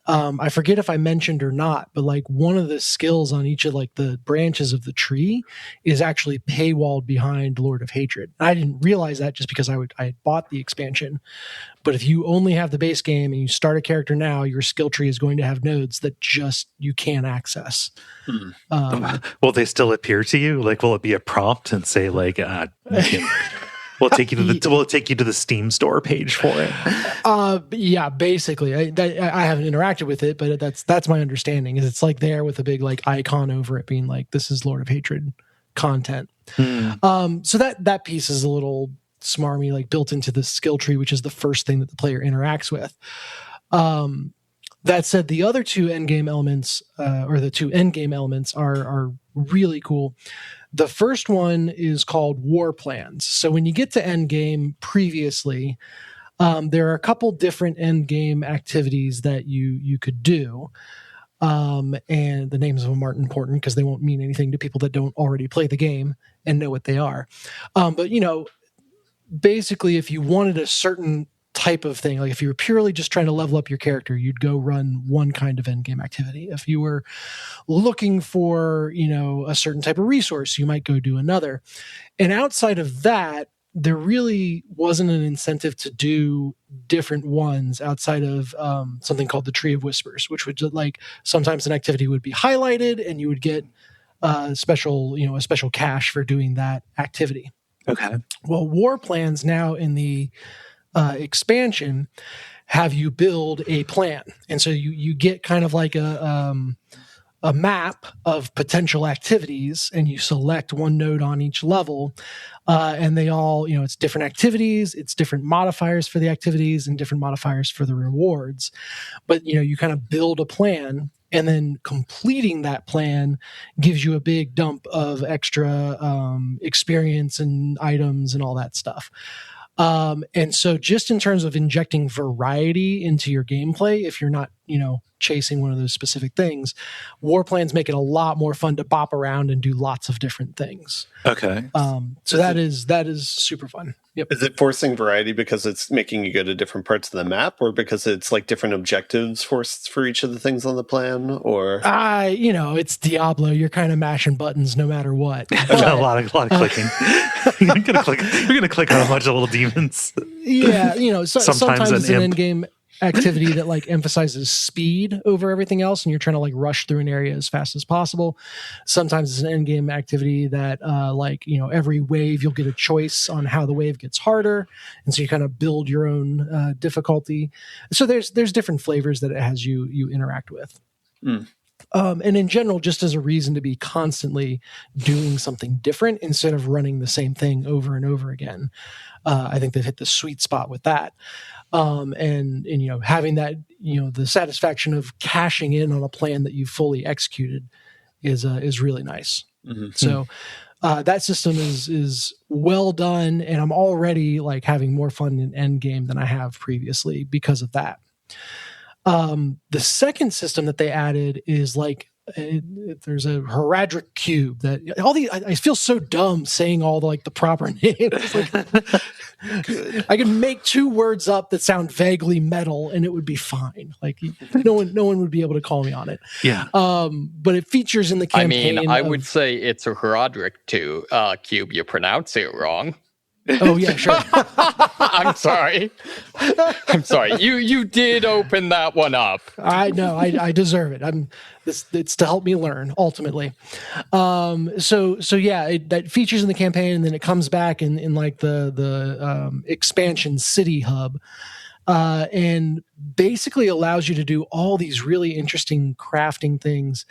I forget if I mentioned or not, but like one of the skills on each of like the branches of the tree is actually paywalled behind Lord of Hatred. I didn't realize that just because I had bought the expansion. But if you only have the base game and you start a character now, your skill tree is going to have nodes that just you can't access. Will they still appear to you? Like, will it be a prompt and say like, we'll take you to the Steam store page for it? Yeah, basically. I haven't interacted with it, but that's my understanding. Is it's like there with a big like icon over it, being like, "This is Lord of Hatred content." So that piece is a little smarmy, like built into the skill tree, which is the first thing that the player interacts with. That said, the other two endgame elements, or the two endgame elements, are really cool. The first one is called War Plans. So when you get to endgame previously, there are a couple different endgame activities that you could do. And the names of them aren't important because they won't mean anything to people that don't already play the game and know what they are. But basically, if you wanted a certain type of thing, like if you were purely just trying to level up your character, you'd go run one kind of endgame activity. If you were looking for, a certain type of resource, you might go do another. And outside of that, there really wasn't an incentive to do different ones outside of something called the Tree of Whispers, which would like sometimes an activity would be highlighted and you would get a special cash for doing that activity. Okay. Well, War Plans now in the expansion have you build a plan. And so you get kind of like a map of potential activities, and you select one node on each level. And they all, it's different activities, it's different modifiers for the activities and different modifiers for the rewards. But, you kind of build a plan, and then completing that plan gives you a big dump of extra experience and items and all that stuff. And so just in terms of injecting variety into your gameplay, if you're not, chasing one of those specific things, War Plans make it a lot more fun to bop around and do lots of different things. Okay. So that is super fun. Yep. Is it forcing variety because it's making you go to different parts of the map, or because it's like different objectives for each of the things on the plan? Or it's Diablo. You're kind of mashing buttons no matter what. But, a lot of clicking. You're gonna click on a bunch of little demons. Yeah, sometimes it's an imp. endgame activity that like emphasizes speed over everything else, and you're trying to like rush through an area as fast as possible. Sometimes it's an end game activity that every wave you'll get a choice on how the wave gets harder, and so you kind of build your own difficulty. So there's different flavors that it has you interact with. And in general, just as a reason to be constantly doing something different instead of running the same thing over and over again. I think they've hit the sweet spot with that. And having that, the satisfaction of cashing in on a plan that you fully executed is really nice. Mm-hmm. So that system is well done, and I'm already like having more fun in Endgame than I have previously because of that. The second system that they added is like there's a Heraldric cube that I feel so dumb saying all the proper names. I can make two words up that sound vaguely metal and it would be fine. Like no one would be able to call me on it. Yeah. But it features in the campaign. I would say it's a Heraldric cube. You pronounce it wrong. Oh yeah, sure. I'm sorry. You did open that one up. I know. I deserve it. It's to help me learn ultimately. So yeah, that features in the campaign, and then it comes back in like the expansion city hub, and basically allows you to do all these really interesting crafting things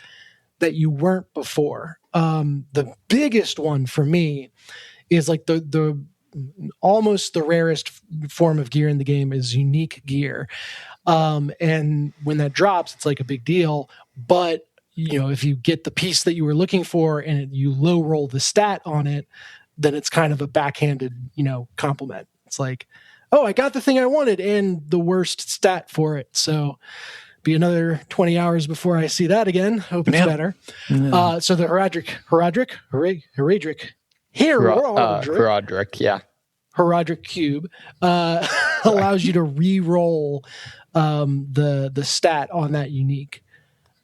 that you weren't before. The biggest one for me is like the almost the rarest form of gear in the game is unique gear. And when that drops, it's like a big deal. But, if you get the piece that you were looking for and you low roll the stat on it, then it's kind of a backhanded, compliment. It's like, oh, I got the thing I wanted and the worst stat for it. So be another 20 hours before I see that again. Hope it's better. Yeah. So the Heraldric, yeah. Herodric Cube allows you to re-roll the stat on that unique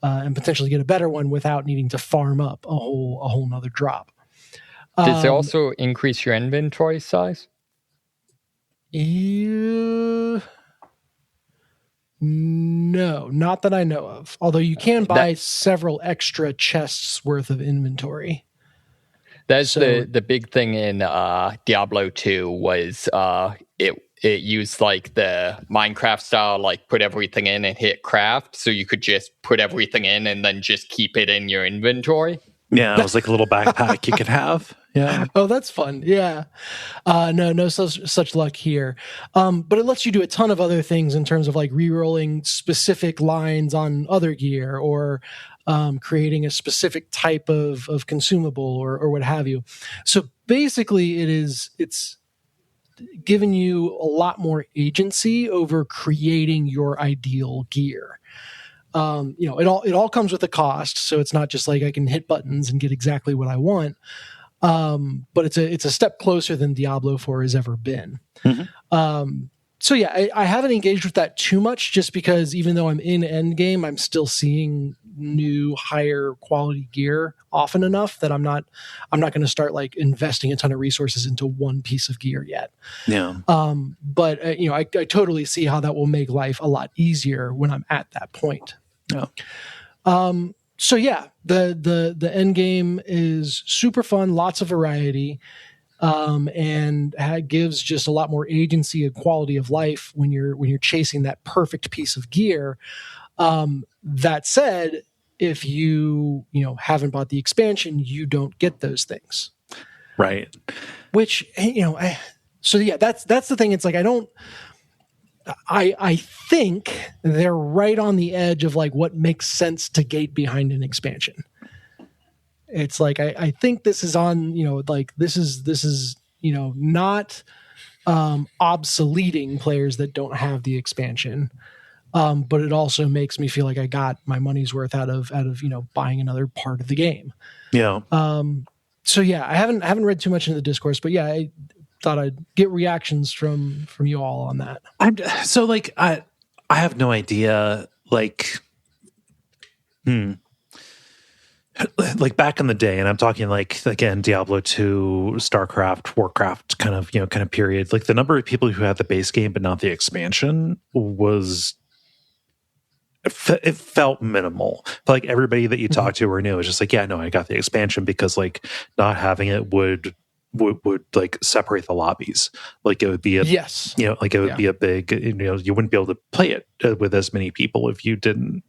and potentially get a better one without needing to farm up a whole nother drop. Does it also increase your inventory size? No, not that I know of. Although you can buy several extra chests worth of inventory. That's the big thing in Diablo 2 was it used like the Minecraft style, like put everything in and hit craft, so you could just put everything in and then just keep it in your inventory. Yeah, it was like a little backpack you could have. Yeah. Oh, that's fun. Yeah. No such luck here. But it lets you do a ton of other things in terms of like re-rolling specific lines on other gear or creating a specific type of consumable or what have you. So basically it's given you a lot more agency over creating your ideal gear. It all comes with a cost, so it's not just like I can hit buttons and get exactly what I want. But it's a step closer than Diablo 4 has ever been. Mm-hmm. So yeah, I haven't engaged with that too much, just because even though I'm in endgame, I'm still seeing new higher quality gear often enough that I'm not going to start like investing a ton of resources into one piece of gear yet. Yeah. But I totally see how that will make life a lot easier when I'm at that point. Yeah. So yeah, the end game is super fun, lots of variety, and gives just a lot more agency and quality of life when you're chasing that perfect piece of gear. That said, if you haven't bought the expansion, you don't get those things. Right. Which so yeah, that's the thing. It's like I think they're right on the edge of like what makes sense to gate behind an expansion. It's like I think this is on, this is not obsoleting players that don't have the expansion. But it also makes me feel like I got my money's worth out of buying another part of the game. Yeah. So yeah, I haven't read too much into the discourse, but yeah, I thought I'd get reactions from you all on that. I have no idea. Like back in the day, and I'm talking like again Diablo 2, StarCraft, Warcraft kind of period. Like the number of people who had the base game but not the expansion was. It felt minimal. Like everybody that you talked to or knew was just like, yeah, no, I got the expansion because like not having it would like separate the lobbies. Like it would be be a big, you wouldn't be able to play it with as many people if you didn't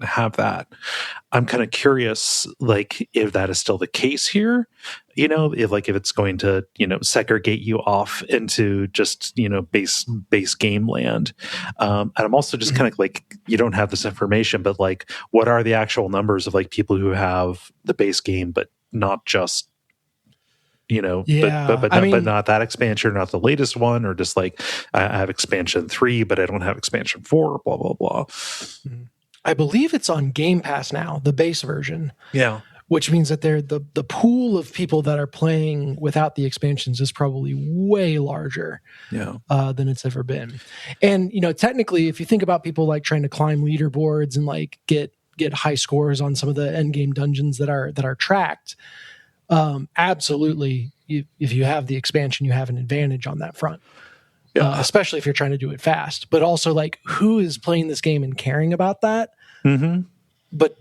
have that. I'm kind of curious, like if that is still the case here, if it's going to, segregate you off into just, base game land. And I'm also just kind of like, you don't have this information, but like, what are the actual numbers of like people who have the base game, but not just, but not that expansion, not the latest one, or just like I have expansion 3, but I don't have expansion 4, blah, blah, blah. I believe it's on Game Pass now, the base version. Yeah. Which means that the pool of people that are playing without the expansions is probably way larger than it's ever been. And, technically, if you think about people like trying to climb leaderboards and like get high scores on some of the end game dungeons that are tracked, absolutely, if you have the expansion, you have an advantage on that front. Yeah. Especially if you're trying to do it fast. But also, like, who is playing this game and caring about that? Mm-hmm. But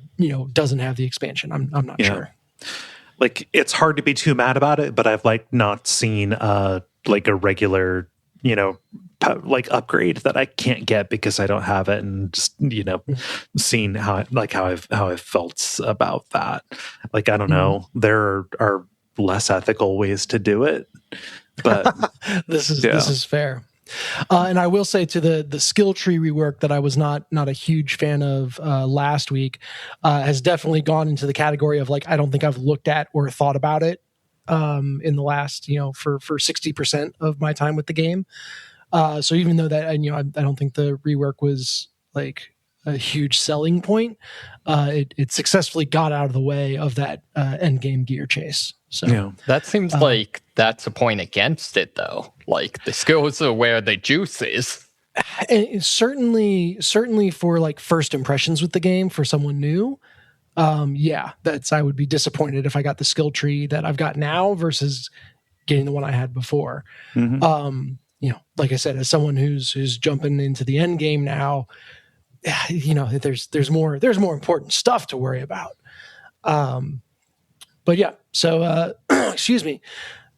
doesn't have the expansion. I'm not sure. Like, it's hard to be too mad about it, but I've like not seen like a regular like upgrade that I can't get because I don't have it, and just seeing how I've felt about that. Like, I don't know, there are less ethical ways to do it, but this is fair. And I will say to the skill tree rework that I was not a huge fan of last week has definitely gone into the category of like, I don't think I've looked at or thought about it in the last, for 60% of my time with the game. So even though that, I don't think the rework was like a huge selling point, it successfully got out of the way of that end game gear chase. So Yeah. That seems like that's a point against it, though. Like, the skills are where the juice is. and certainly for like first impressions with the game for someone new, I would be disappointed if I got the skill tree that I've got now versus getting the one I had before. Like I said, as someone who's jumping into the end game now, there's more important stuff to worry about. But yeah, so excuse me,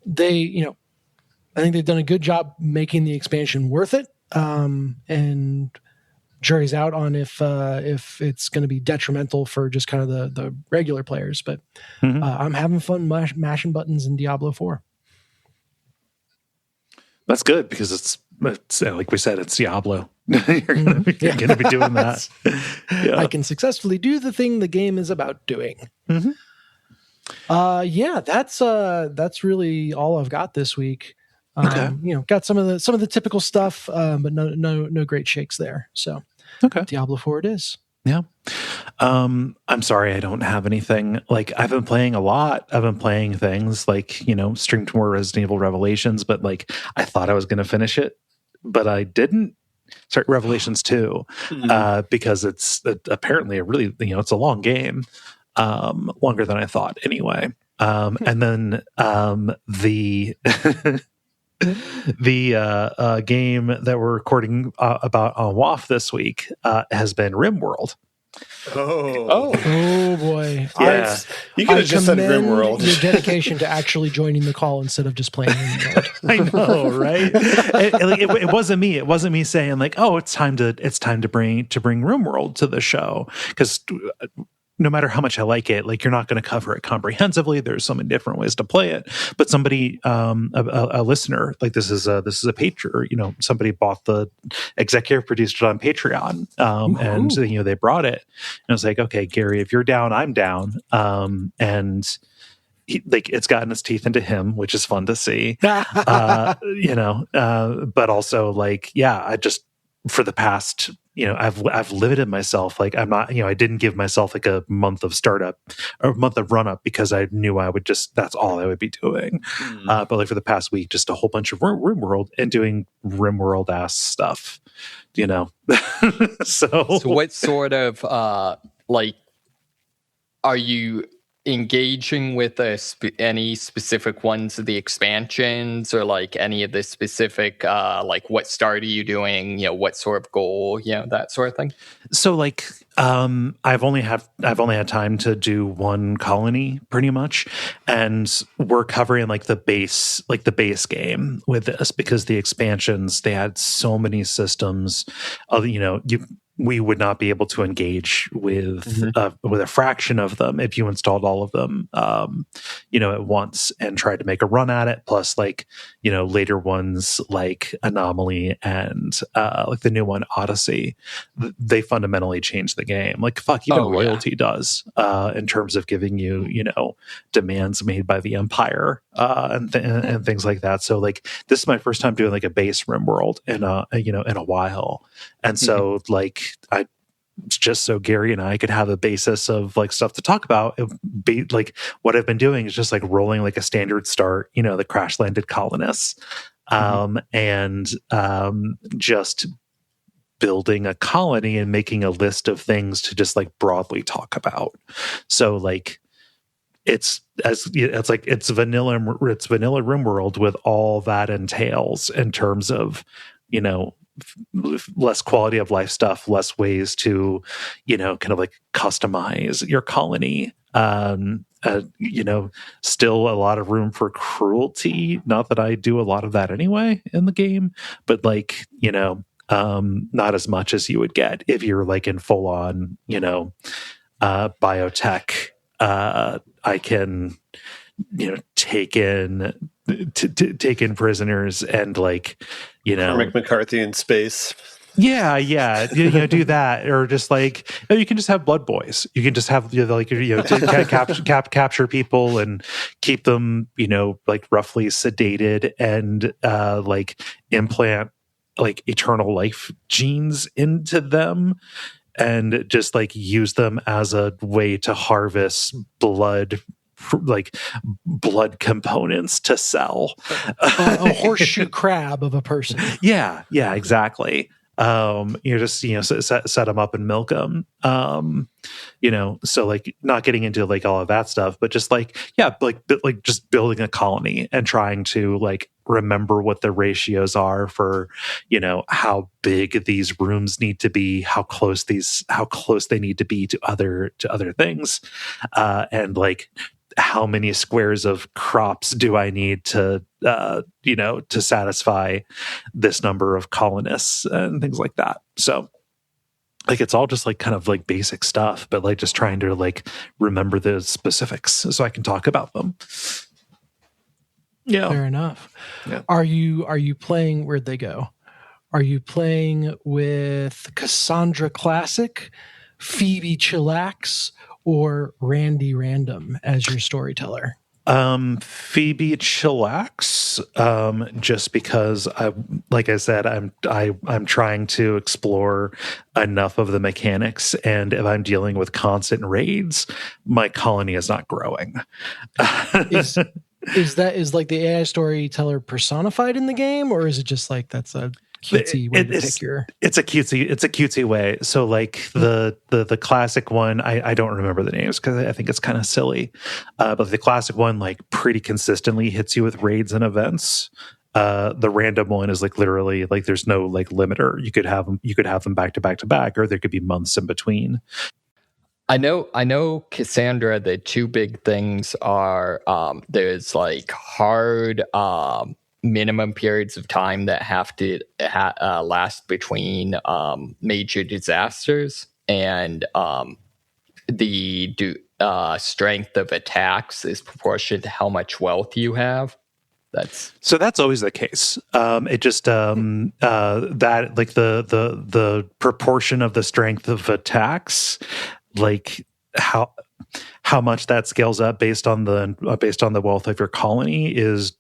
I think they've done a good job making the expansion worth it. And jury's out on if it's going to be detrimental for just kind of the regular players. But I'm having fun mashing buttons in Diablo 4. That's good because it's like we said, it's Diablo. You're going to be doing that. Yeah. I can successfully do the thing the game is about doing. That's really all I've got this week. Okay. Got some of the typical stuff, but no great shakes there. So Okay. Diablo 4 it is. Yeah. I'm sorry I don't have anything. Like, I've been playing a lot. I've been playing things like, streamed more Resident Evil Revelations, but like I thought I was going to finish it, but I didn't. Sorry, Revelations 2, because it's apparently a really, it's a long game, longer than I thought anyway. And then the the game that we're recording about on WAF this week has been RimWorld. Oh Boy! Yeah. You could have just said RimWorld. Your dedication to actually joining the call instead of just playing RimWorld. I know, right? It wasn't me. It wasn't me saying like, "Oh, it's time to bring RimWorld to the show," because no matter how much I like it, like, you're not going to cover it comprehensively. There's so many different ways to play it. But somebody, a listener, like this is a Patreon, somebody bought the executive produced it on Patreon, and they brought it. And I was like, okay, Gary, if you're down, I'm down. And it's gotten its teeth into him, which is fun to see. But also I just, for the past, I've limited myself. Like, I'm not, I didn't give myself like a month of startup or a month of run up because I knew that's all I would be doing. But like for the past week, just a whole bunch of RimWorld and doing RimWorld ass stuff, So what sort of, are you engaging with any specific ones of the expansions, or like any of the specific what start are you doing, what sort of goal, that sort of thing? So like I've only had time to do one colony pretty much, and we're covering like the base game with this, because the expansions, they had so many systems of we would not be able to engage with a fraction of them if you installed all of them, at once and tried to make a run at it. Plus, later ones like Anomaly and like the new one Odyssey, they fundamentally changed the game. Like, fuck, even Royalty does, in terms of giving you, demands made by the Empire and things like that. So like, this is my first time doing like a base RimWorld in a while, and so like, just so Gary and I could have a basis of like stuff to talk about. Like, what I've been doing is just like rolling like a standard start, the crash landed colonists, and just building a colony and making a list of things to just like broadly talk about. So like, it's vanilla RimWorld with all that entails in terms of, less quality of life stuff, less ways to, kind of like customize your colony. Still a lot of room for cruelty. Not that I do a lot of that anyway in the game, but like, not as much as you would get if you're like in full on, biotech. I can, take in prisoners and like, Cormac McCarthy in space. Yeah, do that, or just like, you can just have blood boys. You can just have capture people and keep them, like roughly sedated and like implant like eternal life genes into them, and just like use them as a way to harvest blood like blood components to sell. A horseshoe crab of a person. Yeah, exactly. Just set them up and milk them. So like not getting into like all of that stuff, but just like just building a colony and trying to like remember what the ratios are for how big these rooms need to be, how close they need to be to other things, and like how many squares of crops do I need to to satisfy this number of colonists and things like that. So like it's all just like kind of like basic stuff, but like just trying to like remember the specifics so I can talk about them. Yeah. Fair enough. Yeah. Are you playing, where'd they go? Are you playing with Cassandra Classic, Phoebe Chillax, or Randy Random as your storyteller? Phoebe Chillax, just because like I said, I'm trying to explore enough of the mechanics, and if I'm dealing with constant raids, my colony is not growing. Is like the AI storyteller personified in the game, or is it just like that's a cutesy way to pick your? It's a cutesy way. So like the classic one, I don't remember the names because I think it's kind of silly. But the classic one like pretty consistently hits you with raids and events. The random one is like literally like there's no like limiter. You could have them back to back to back, or there could be months in between. I know, Cassandra, the two big things are there's like hard minimum periods of time that have to last between major disasters, and the strength of attacks is proportionate to how much wealth you have. That's always the case. It just that like the proportion of the strength of attacks, like how much that scales up based on the wealth of your colony is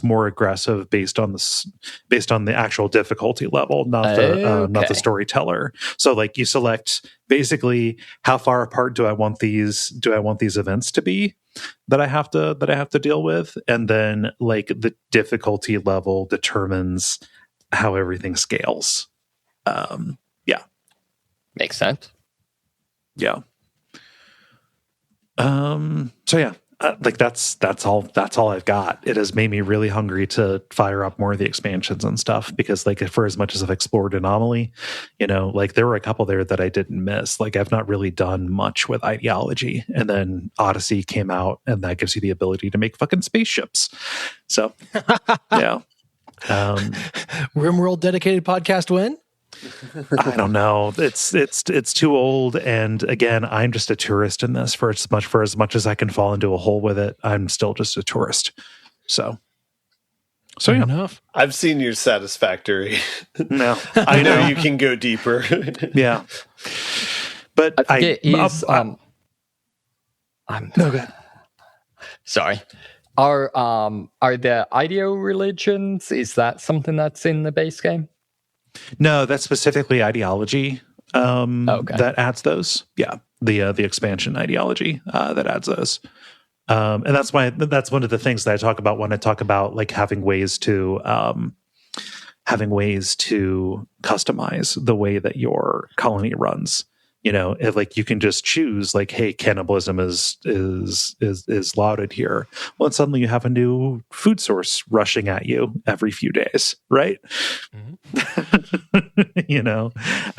more aggressive based on the actual difficulty level, not the storyteller. So like you select basically how far apart do I want these events to be that I have to deal with, and then like the difficulty level determines how everything scales. Makes sense. Yeah. So yeah, like that's all I've got. It has made me really hungry to fire up more of the expansions and stuff, because like for as much as I've explored Anomaly, like there were a couple there that I didn't miss. Like I've not really done much with ideology, and then Odyssey came out, and that gives you the ability to make fucking spaceships. So yeah. RimWorld dedicated podcast win? I don't know. It's too old, and again, I'm just a tourist in this. For as much as I can fall into a hole with it, I'm still just a tourist. So yeah. Enough. I've seen your satisfactory. No, I know you can go deeper. Yeah, but I'm no good. Sorry. Are the IDEO religions? Is that something that's in the base game? No, that's specifically ideology that adds those. Yeah, the expansion ideology that adds those, and that's one of the things that I talk about when I talk about like having ways to customize the way that your colony runs. If like you can just choose like, hey, cannibalism is lauded here. Well, and suddenly you have a new food source rushing at you every few days, right? Mm-hmm.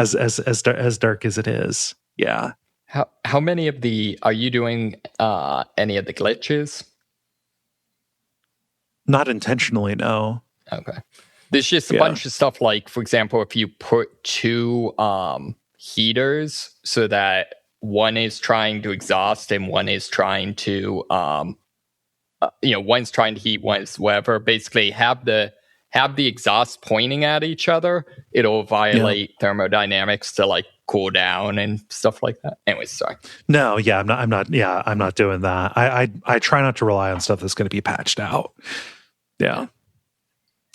as dark as it is. Yeah. How many of are you doing any of the glitches? Not intentionally, no. Okay. There's just a bunch of stuff like, for example, if you put two heaters so that one is trying to exhaust and one is trying to one's trying to heat, one's whatever, basically have the exhaust pointing at each other, it'll violate thermodynamics to like cool down and stuff like that. Anyways, sorry. No, yeah, I'm not doing that. I try not to rely on stuff that's going to be patched out. Yeah.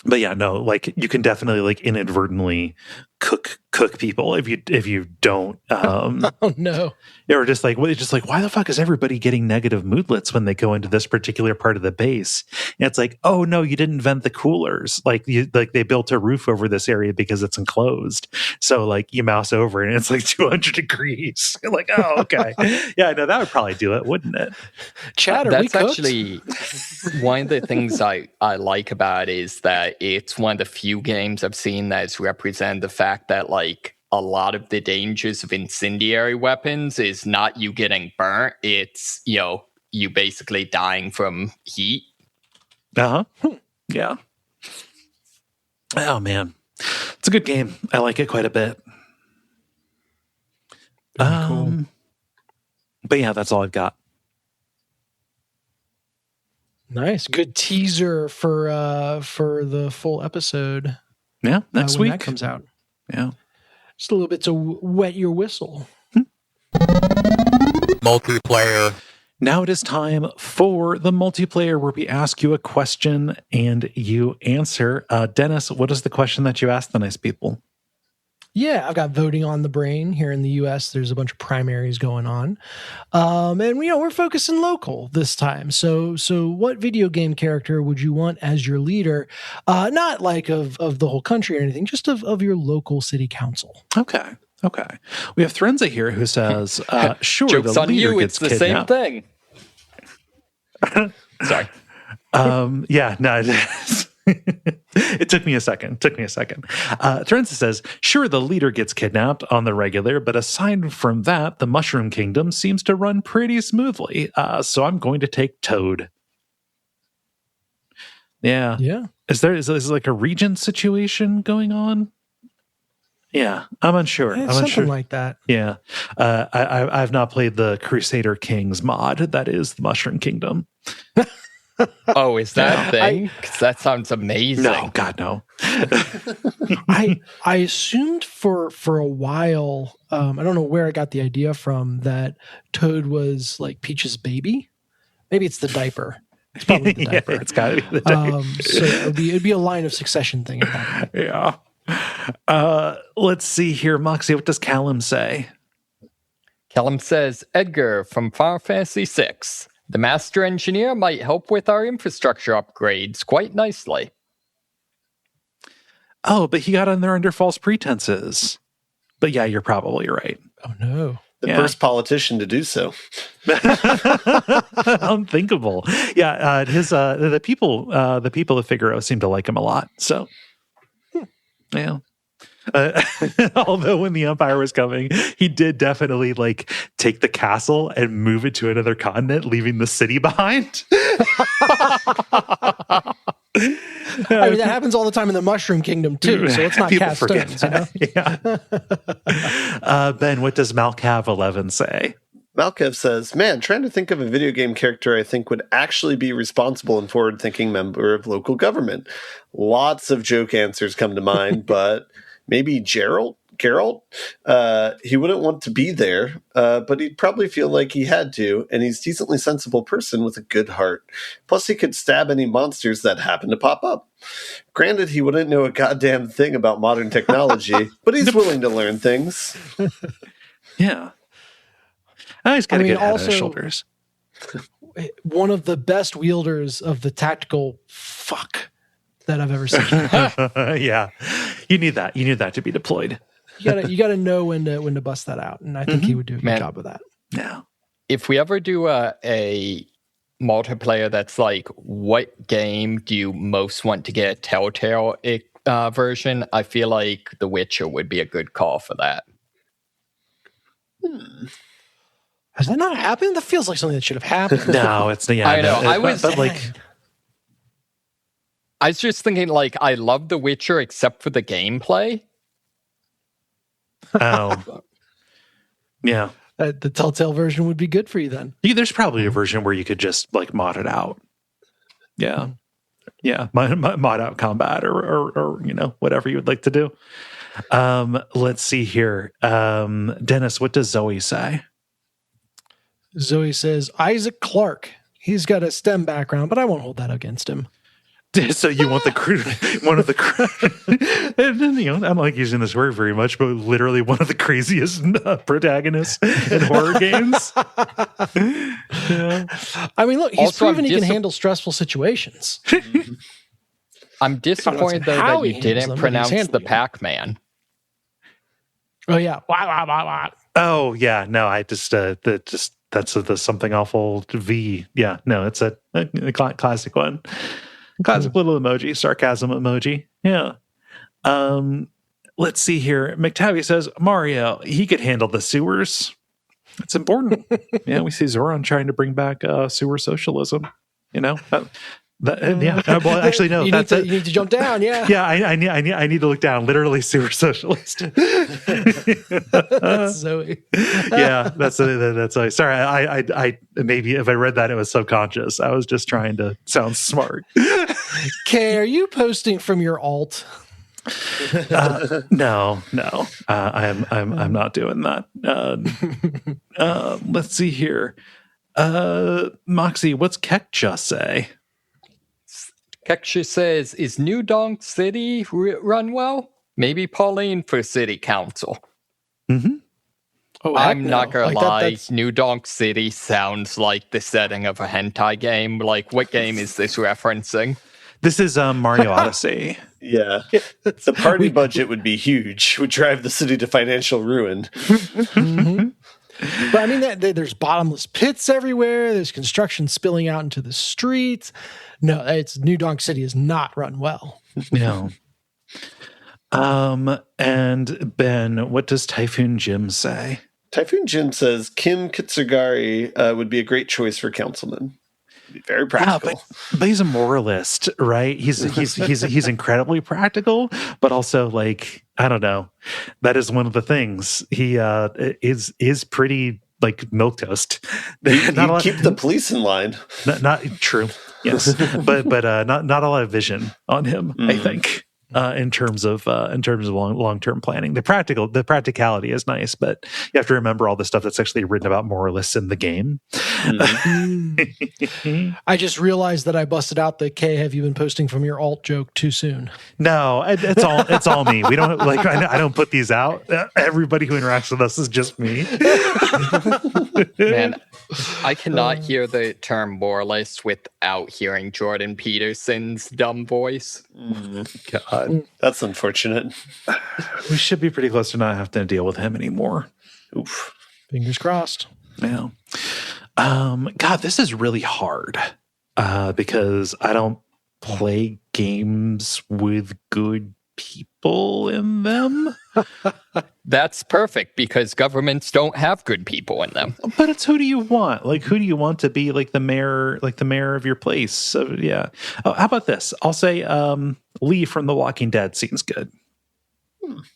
But yeah, no, like you can definitely like inadvertently cook people if you don't. Oh no. Or just like why the fuck is everybody getting negative moodlets when they go into this particular part of the base? And it's like, oh no, you didn't vent the coolers. Like they built a roof over this area because it's enclosed. So like you mouse over and it's like 200 degrees. You're like, oh okay, yeah, no, that would probably do it, wouldn't it? Chatter, that's actually one of the things I like about it is that it's one of the few games I've seen that has represented the fact that like a lot of the dangers of incendiary weapons is not you getting burnt, it's you basically dying from heat. Yeah. Oh man, it's a good game. I like it quite a bit. Cool. But yeah, that's all I've got. Nice, good teaser for the full episode. Yeah, next week that comes out. Yeah, just a little bit to wet your whistle. Multiplayer. Now it is time for the multiplayer where we ask you a question and you answer. Dennis, what is the question that you asked the nice people? Yeah, I've got voting on the brain here in the U.S. There's a bunch of primaries going on. And, we're focusing local this time. So what video game character would you want as your leader? Not like of the whole country or anything, just of your local city council. Okay. We have Threnza here who says, sure, Joke's the on leader you, gets it's the kidnapped. same thing. Sorry. Yeah, no, it is. It took me a second. Threnza says, sure, the leader gets kidnapped on the regular, but aside from that, the Mushroom Kingdom seems to run pretty smoothly. So I'm going to take Toad. Yeah. Is there like a regent situation going on? Yeah, I'm unsure. It's something like that. Yeah. I've not played the Crusader Kings mod. That is the Mushroom Kingdom. Oh, is that a thing? 'Cause that sounds amazing. No, God, no. I assumed for a while, I don't know where I got the idea from, that Toad was like Peach's baby. Maybe it's the diaper. It's probably the diaper. Yeah, it's got to be the diaper. So it'd be a line of succession thing. Yeah. Let's see here, Moxie. What does Callum say? Callum says, Edgar from Final Fantasy VI. The master engineer might help with our infrastructure upgrades quite nicely. Oh, but he got in there under false pretenses. But yeah, you're probably right. Oh no. The first politician to do so. Unthinkable. Yeah, the people of Figaro seem to like him a lot. So, yeah. Although when the Empire was coming, he did definitely like take the castle and move it to another continent, leaving the city behind. I mean, that happens all the time in the Mushroom Kingdom too. So let's not cast stones. Yeah. Ben, what does Malcav11 say? Malkev says, man, trying to think of a video game character I think would actually be responsible and forward-thinking member of local government. Lots of joke answers come to mind, but maybe Geralt? He wouldn't want to be there, but he'd probably feel like he had to, and he's a decently sensible person with a good heart. Plus, he could stab any monsters that happen to pop up. Granted, he wouldn't know a goddamn thing about modern technology, but he's willing to learn things. Yeah. He's got to get head on his shoulders. One of the best wielders of the tactical fuck that I've ever seen. Yeah, you need that. You need that to be deployed. You gotta know when to bust that out, and I think he would do a good job of that. Yeah. If we ever do a multiplayer that's like, what game do you most want to get a Telltale version? I feel like The Witcher would be a good call for that. Has that not happened? That feels like something that should have happened. No, it's yeah. I know. I was just thinking, like, I love The Witcher except for the gameplay. Oh, yeah. The Telltale version would be good for you then. There's probably a version where you could just like mod it out. Yeah, yeah. Mod out combat or whatever you would like to do. Let's see here. Dennis, what does Zoe say? Zoe says Isaac Clarke. He's got a STEM background, but I won't hold that against him. So you want one of the, and then, I don't like using this word very much, but literally one of the craziest protagonists in horror games. Yeah. I mean, look, he's Also, proven he can handle stressful situations. I'm disappointed though how that he you handles them, didn't but he's pronounce the handling them. Pac-Man. Oh yeah, wah. Oh yeah, no, I just that's the something awful V. Yeah, no, it's a classic one, classic little emoji, sarcasm emoji. Yeah. Let's see here. McTavish says Mario, he could handle the sewers. It's important. Yeah, we see Zoran trying to bring back sewer socialism. Yeah. Well, actually, no. You need to jump down. Yeah. Yeah, I need to look down. Literally, sewer socialist. That's Zoe. Yeah, that's Zoe. Sorry, I maybe if I read that, it was subconscious. I was just trying to sound smart. Kaye, are you posting from your alt? No. I'm not doing that. Let's see here. Moxie, what's Kekcha say? Keksha says, is New Donk City run well? Maybe Pauline for city council. Mm-hmm. Oh, I'm not gonna lie, that's... New Donk City sounds like the setting of a hentai game. Like, what game is this referencing? This is Mario Odyssey. Yeah. The party budget would be huge, would drive the city to financial ruin. Mm-hmm. But I mean, there's bottomless pits everywhere. There's construction spilling out into the streets. No, it's New Donk City is not run well. No. And Ben, what does Typhoon Jim say? Typhoon Jim says Kim Kitsugari would be a great choice for councilman. Be very practical. But he's a moralist, right? He's incredibly practical, but also like, I don't know. That is one of the things. He is pretty like milquetoast. He'd keep the police in line. Not true. Yes, but not a lot of vision on him. I think in terms of long-term planning. The practicality is nice, but you have to remember all the stuff that's actually written about moralists in the game. I just realized that I busted out the Kaye, have you been posting from your alt joke too soon? No, it's all me. We don't like. I don't put these out. Everybody who interacts with us is just me. Man, I cannot hear the term moralist without hearing Jordan Peterson's dumb voice. God, that's unfortunate. We should be pretty close to not have to deal with him anymore. Oof. Fingers crossed. Yeah. God, this is really hard because I don't play games with good people in them. That's perfect because governments don't have good people in them. But it's who do you want? Like, who do you want to be like the mayor of your place? So yeah. Oh, how about this? I'll say Lee from The Walking Dead seems good.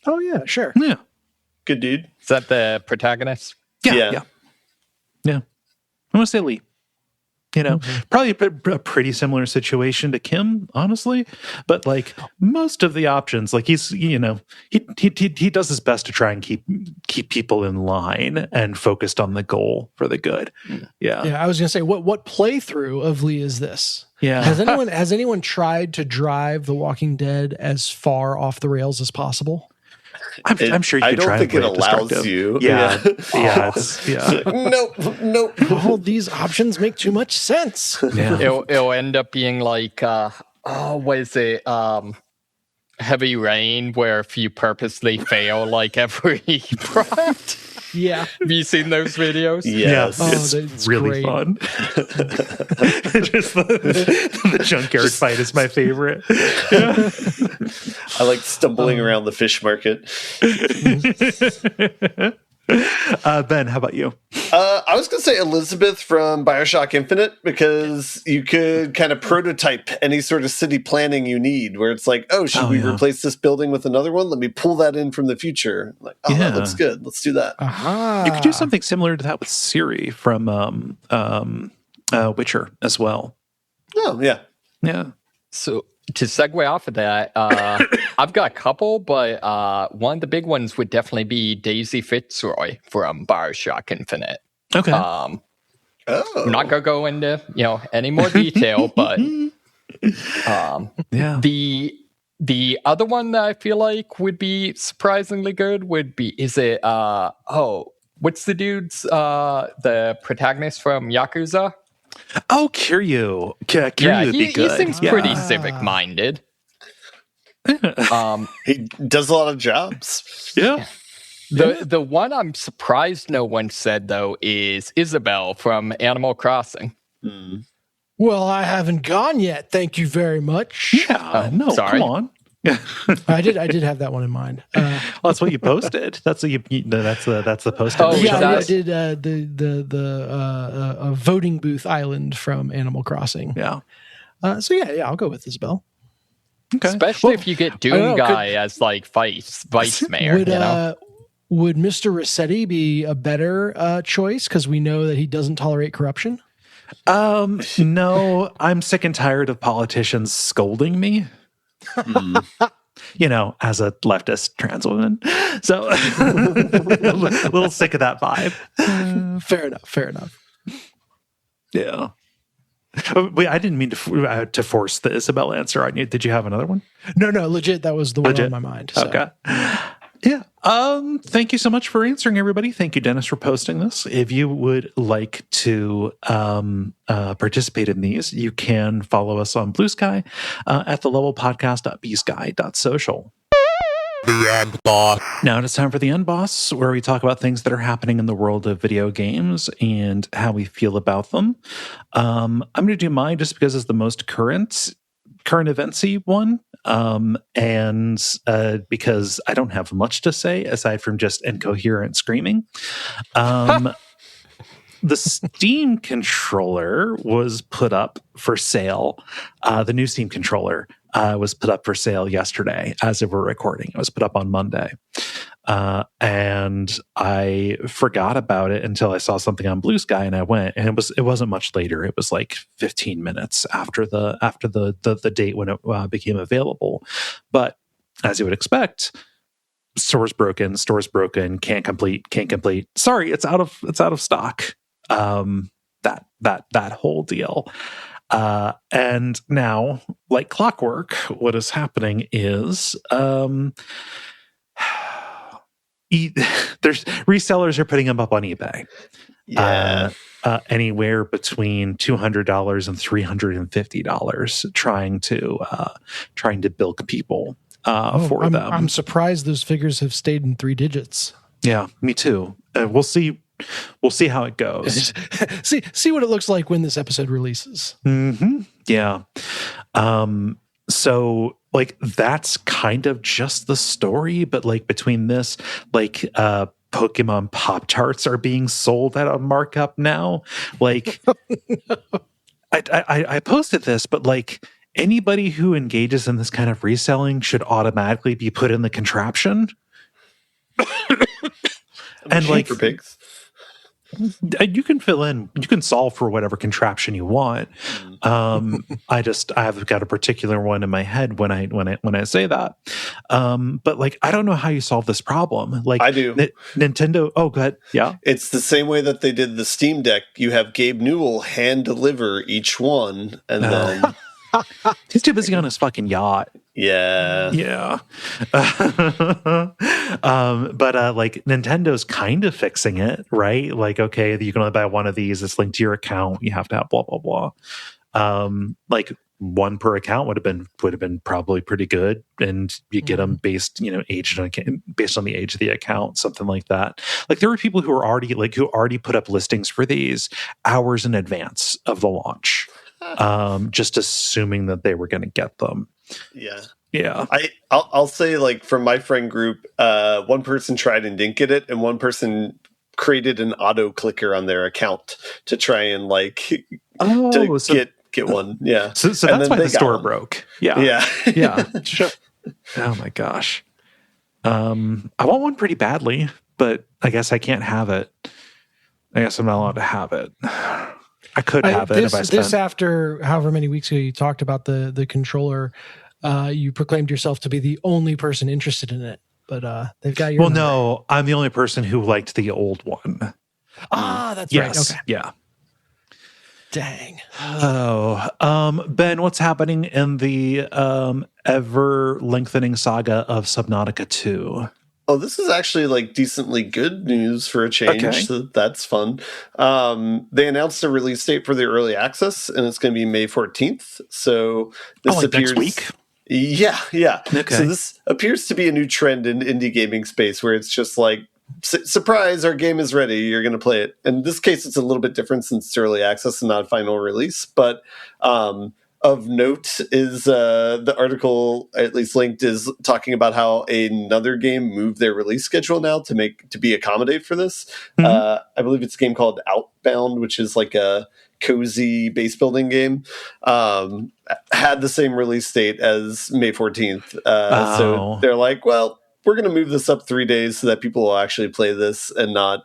Oh yeah, sure. Yeah. Good dude. Is that the protagonist? Yeah. I want to say Lee. Probably a pretty similar situation to Kim, honestly. But like most of the options, like he's, he does his best to try and keep people in line and focused on the goal for the good. Yeah. Yeah. I was gonna say, what playthrough of Lee is this? Yeah. Has anyone tried to drive The Walking Dead as far off the rails as possible? I'm sure you could try. I don't think it allows you. Yeah. Nope. All these options make too much sense. Yeah. It'll end up being like, what is it? Heavy Rain, where if you purposely fail like every prompt. Yeah. Have you seen those videos? Yes. Yeah. It's really great. fun. Just the junkyard fight is my favorite. Yeah. I like stumbling around the fish market. Ben, how about you? I was going to say Elizabeth from BioShock Infinite, because you could kind of prototype any sort of city planning you need, where it's like, should we replace this building with another one? Let me pull that in from the future. Like, that looks good. Let's do that. Uh-huh. You could do something similar to that with Siri from Witcher as well. Oh, yeah. Yeah. So to segue off of that, I've got a couple, but one of the big ones would definitely be Daisy Fitzroy from BioShock Infinite. Okay. I'm not gonna go into any more detail, but Yeah. The other one that I feel like would be surprisingly good would be what's the dude's the protagonist from Yakuza? Oh, Kiryu. Kiryu would be good. He seems pretty civic minded. He does a lot of jobs. Yeah. The one I'm surprised no one said though is Isabelle from Animal Crossing. Well, I haven't gone yet. Thank you very much. Yeah. No, sorry. come on. I did have that one in mind. Well, that's what you posted. That's what that's the post. Oh, Yeah, I that's- did the voting booth island from Animal Crossing. Yeah. So yeah, I'll go with Isabelle. Okay. Especially if you get I Doom don't know, Guy as like vice mayor. Would Mr. Rossetti be a better choice because we know that he doesn't tolerate corruption? No, I'm sick and tired of politicians scolding me. You know, as a leftist trans woman. So a little sick of that vibe. Fair enough. Yeah. Wait, I didn't mean to force the Isabel answer on you. Did you have another one? No, legit. That was the one on my mind. So. Okay. Yeah. Thank you so much for answering, everybody. Thank you, Dennis, for posting this. If you would like to participate in these, you can follow us on Blue Sky at thelevelpodcast.bsky.social. The end boss. Now it is time for the End Boss, where we talk about things that are happening in the world of video games and how we feel about them. I'm going to do mine just because it's the most current eventsy one, and because I don't have much to say aside from just incoherent screaming. The Steam controller was put up for sale. The new Steam controller was put up for sale yesterday as of we're recording. It was put up on Monday. And I forgot about it until I saw something on Blue Sky, and I went, and it wasn't much later. It was like 15 minutes after the date when it became available. But as you would expect, store's broken, can't complete. Sorry, it's out of stock. That whole deal. And now, like clockwork, what is happening is there's resellers are putting them up on eBay. Yeah. Anywhere between $200 and $350, trying to bilk people for them. I'm surprised those figures have stayed in 3 digits. Yeah, me too. We'll see how it goes. see what it looks like when this episode releases. Mm-hmm. Yeah. So like that's kind of just the story, but like between this, like Pokemon Pop-Tarts are being sold at a markup now. Like I posted this, but like anybody who engages in this kind of reselling should automatically be put in the contraption. And like for pigs. You can solve for whatever contraption you want. I've got a particular one in my head when I say that. But like, I don't know how you solve this problem. Like I do. Nintendo. Oh, go ahead. Yeah. It's the same way that they did the Steam Deck. You have Gabe Newell hand deliver each one, and then he's too busy on his fucking yacht. Yeah. But like Nintendo's kind of fixing it, right? Like, okay, you can only buy one of these. It's linked to your account. You have to have blah blah blah. Like one per account would have been probably pretty good, and you get them based on the age of the account, something like that. Like there were people who already put up listings for these hours in advance of the launch, just assuming that they were going to get them. Yeah. I'll say, like, from my friend group, one person tried and didn't get it, and one person created an auto clicker on their account to try and get one. Yeah. So that's why the store broke. Yeah. Sure. Oh my gosh. I want one pretty badly, but I guess I can't have it. I guess I'm not allowed to have it. I could have it if I spent. This after however many weeks ago you talked about the controller, you proclaimed yourself to be the only person interested in it, but they've got your number. No, I'm the only person who liked the old one. That's yes. right. Okay. Yeah. Dang. Oh, Ben, what's happening in the ever lengthening saga of Subnautica 2? Oh, this is actually like decently good news for a change. Okay. So that's fun. They announced a release date for the early access, and it's going to be May 14th. So this appears next week. Yeah. Okay. So this appears to be a new trend in indie gaming space where it's just like, surprise, our game is ready. You're going to play it. In this case, it's a little bit different since it's early access and not final release. But of note is the article, at least linked, is talking about how another game moved their release schedule now to be accommodate for this. I believe it's a game called Outbound, which is like a cozy base building game. Had the same release date as May 14th. So they're like, well, we're going to move this up 3 days so that people will actually play this and not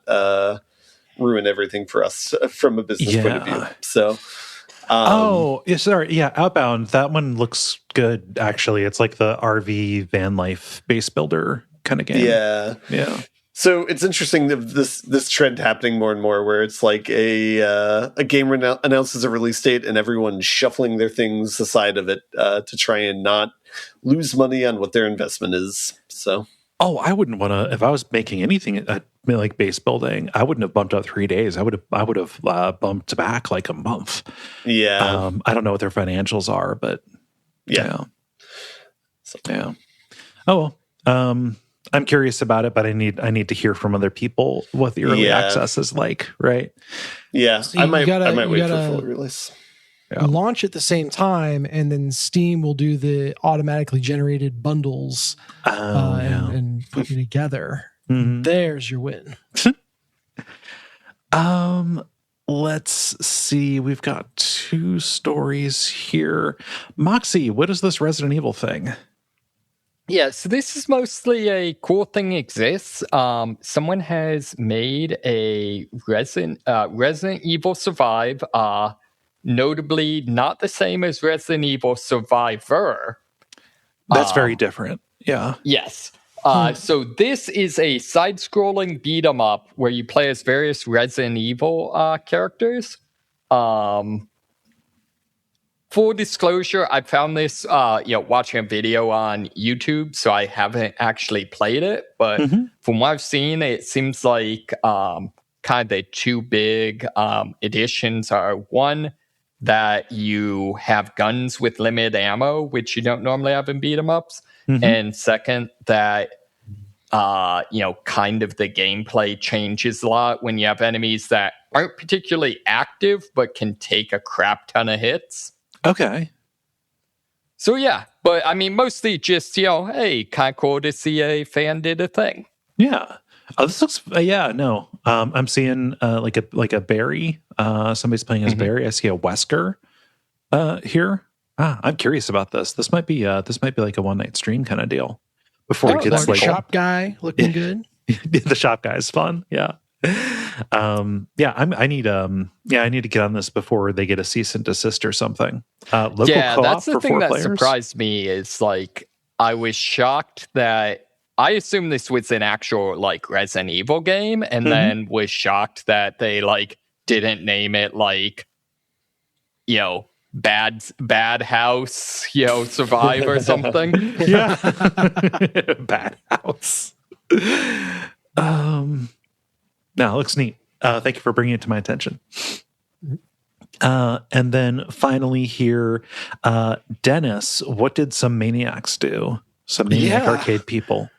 ruin everything for us from a business point of view. So. Outbound. That one looks good, actually. It's like the RV van life base builder kind of game. Yeah. So it's interesting that this trend happening more and more, where it's like a game announces a release date and everyone's shuffling their things aside of it to try and not lose money on what their investment is. So. Oh, I wouldn't want to. If I was making anything like base building, I wouldn't have bumped up 3 days. I would have bumped back like a month. Yeah. I don't know what their financials are, but yeah. Oh well. I'm curious about it, but I need to hear from other people what the early access is like, right? Yeah, so I might wait for full release. Launch at the same time, and then Steam will do the automatically generated bundles and put you together. Mm-hmm. There's your win. Let's see. We've got 2 stories here. Moxie, what is this Resident Evil thing? Yeah, so this is mostly a cool thing exists. Someone has made a Resident Evil Survive, notably not the same as Resident Evil Survivor. That's very different. Yeah. Yes. So this is a side-scrolling beat-em-up where you play as various Resident Evil characters. Full disclosure, I found this, watching a video on YouTube, so I haven't actually played it. But from what I've seen, it seems like kind of the 2 big additions are, one, that you have guns with limited ammo, which you don't normally have in beat-em-ups. And second, that, kind of the gameplay changes a lot when you have enemies that aren't particularly active, but can take a crap ton of hits. Okay. So yeah, but I mean, mostly just, hey, kind of cool to see a fan did a thing. Yeah. Oh, this looks, I'm seeing like a Barry. Somebody's playing as Barry. I see a Wesker here. I'm curious about this. This might be like a one-night stream kind of deal. Before it gets like shop guy looking good. The shop guy is fun. Yeah. I need to get on this before they get a cease and desist or something. Local co-op that's the for thing 4 that players? surprised me is like I was shocked that I assumed this was an actual like Resident Evil game, and then was shocked that they like didn't name it like Bad House Survive or something. Yeah. Bad House. No, it looks neat. Thank you for bringing it to my attention. And then finally here, Dennis, what did some Maniacs do? Some Maniac arcade people.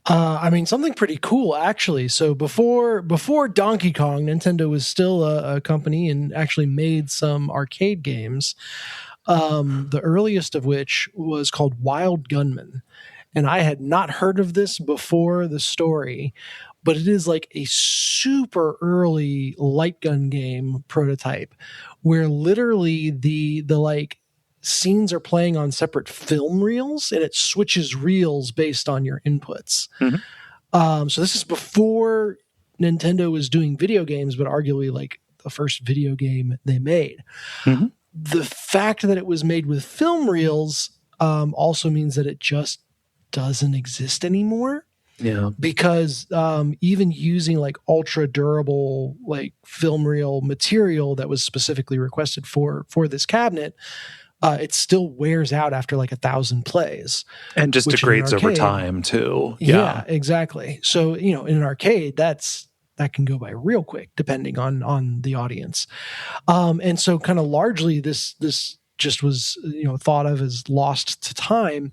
Something pretty cool, actually. So before Donkey Kong, Nintendo was still a company and actually made some arcade games. The earliest of which was called Wild Gunman. And I had not heard of this before the story, but it is like a super early light gun game prototype where literally the like scenes are playing on separate film reels and it switches reels based on your inputs. So this is before Nintendo was doing video games, but arguably like the first video game they made. The fact that it was made with film reels also means that it just doesn't exist anymore. Yeah. because even using like ultra durable like film reel material that was specifically requested for this cabinet, it still wears out after like 1,000 plays, And just which in an degrades over arcade- time too. Yeah, exactly. So in an arcade, that can go by real quick depending on the audience. And so kind of largely this just was thought of as lost to time.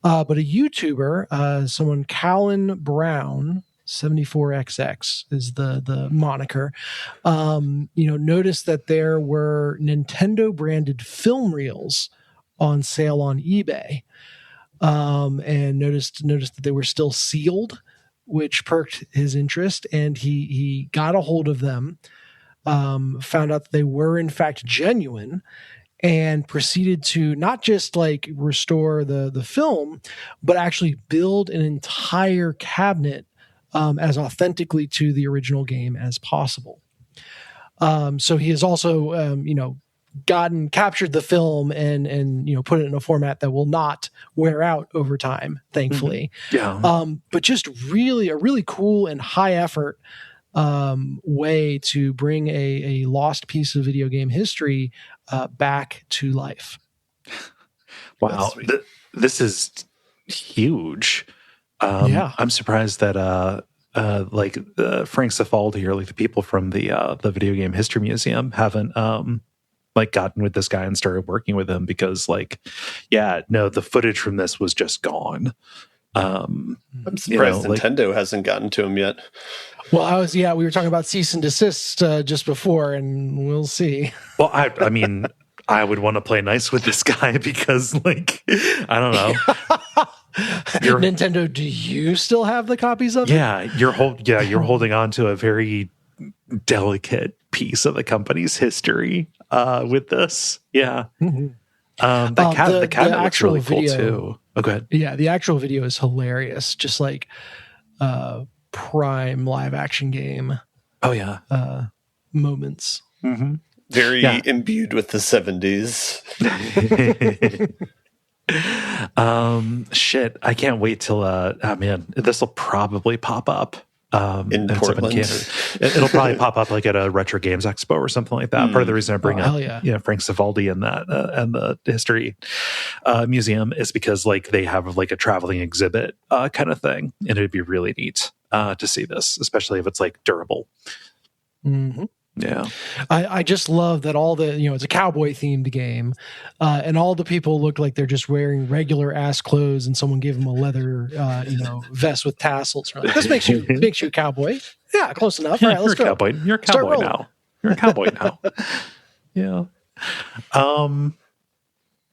But a YouTuber, someone Callan Brown 74XX is the moniker, noticed that there were Nintendo branded film reels on sale on eBay, and noticed that they were still sealed, which perked his interest, and he got a hold of them, found out that they were in fact genuine, and proceeded to not just like restore the film, but actually build an entire cabinet as authentically to the original game as possible. So he has also captured the film and put it in a format that will not wear out over time, thankfully. But just really a really cool and high effort way to bring a lost piece of video game history back to life. Wow. This is huge. I'm surprised that Frank Cifaldi or like the people from the Video Game History Museum haven't gotten with this guy and started working with him, because the footage from this was just gone. I'm surprised Nintendo hasn't gotten to him yet. Well, we were talking about cease and desist just before, and we'll see. Well, I mean, I would want to play nice with this guy because, I don't know. Nintendo, do you still have the copies of it? You're holding on to a very delicate piece of the company's history with this. Yeah. Mm-hmm. The cabinet looks really cool too. Oh, go ahead. Yeah, the actual video is hilarious. Just like prime live action game. Oh yeah. Moments. Mm-hmm. Very imbued with the 70s. Shit, I can't wait till this will probably pop up in Portland. It'll probably pop up like at a retro games expo or something like that. Part of the reason I bring up Frank Cifaldi and that and the history museum is because they have like a traveling exhibit kind of thing, and it'd be really neat to see this, especially if it's durable. Mm-hmm. Yeah, I just love that all the it's a cowboy themed game, and all the people look like they're just wearing regular ass clothes, and someone gave them a leather vest with tassels. Like, this makes you a cowboy. Yeah, close enough. All right, let's go. You're a cowboy now. You're a cowboy now. Yeah.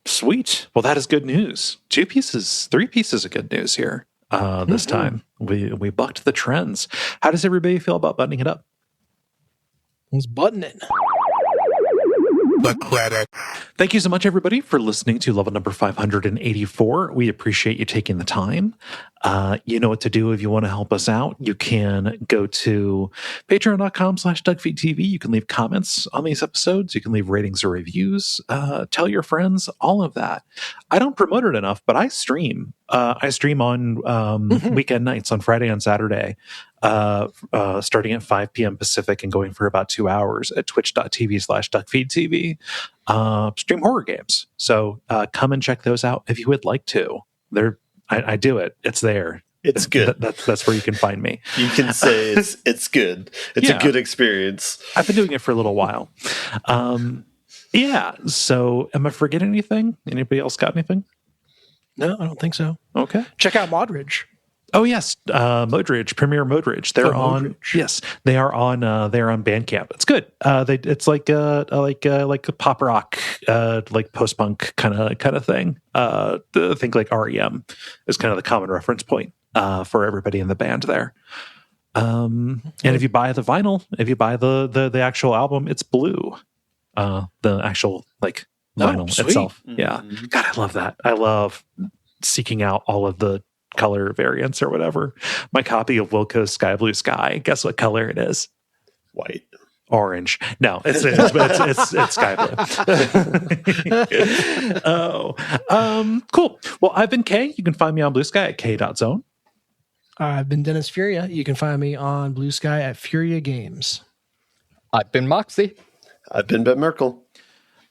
Sweet. Well, that is good news. 3 pieces of good news here. This time we bucked the trends. How does everybody feel about buttoning it up? Was buttoning. The credit. Thank you so much, everybody, for listening to level number 584. We appreciate you taking the time. You know what to do if you want to help us out. You can go to patreon.com/Duckfeed.tv. You can leave comments on these episodes. You can leave ratings or reviews. Tell your friends, all of that. I don't promote it enough, but I stream. I stream on weekend nights, on Friday and Saturday, starting at 5 p.m. Pacific and going for about 2 hours at twitch.tv/Duckfeed.tv. Stream horror games. So come and check those out if you would like to. I do it. It's there. It's good. That's where you can find me. You can say it's good. It's a good experience. I've been doing it for a little while. So am I forgetting anything? Anybody else got anything? No, I don't think so. Okay. Check out Modridge. Oh yes, Modridge, Premier Modridge. They're on. Modridge. Yes, they are on. They're on Bandcamp. It's good. It's like a pop rock, like post punk kind of thing. I think like REM is kind of the common reference point for everybody in the band there. And if you buy the vinyl, if you buy the actual album, it's blue. The actual vinyl itself. Mm-hmm. Yeah. God, I love that. I love seeking out all of the color variants or whatever. My copy of Wilco's Sky Blue Sky, guess what color it is? White. Orange. No, it's sky blue. Cool. Well, I've been Kaye. You can find me on Blue Sky at Kaye.zone. I've been Dennis Furia. You can find me on Blue Sky at Furia Games. I've been Moxie. I've been Ben Merkel.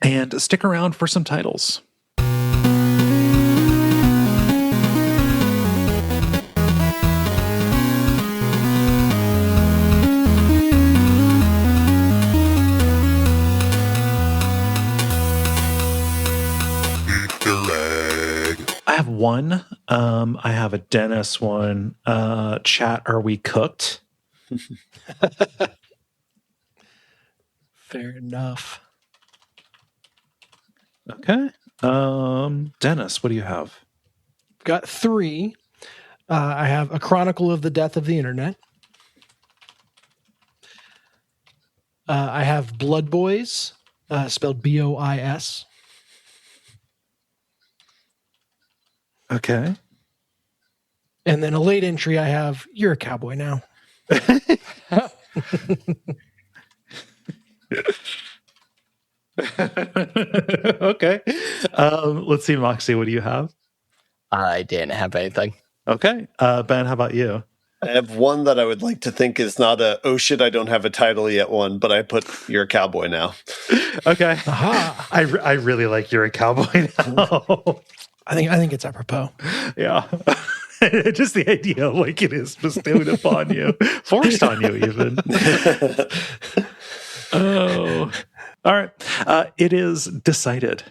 And stick around for some titles. I have one. I have a Dennis one. Chat, are we cooked? Fair enough. Okay. Dennis, what do you have? Got 3. I have A Chronicle of the Death of the Internet. I have Blood Boys, spelled BOIS. Okay. And then a late entry, I have You're a Cowboy Now. Okay. Let's see, Moxie, what do you have? I didn't have anything. Okay. Ben, how about you? I have one that I would like to think is not a, oh shit, I don't have a title yet one, but I put You're a Cowboy Now. Okay. Aha. I really like You're a Cowboy Now. I think it's apropos. Yeah. Just the idea like it is bestowed upon you, forced on you even. Oh. All right. It is decided.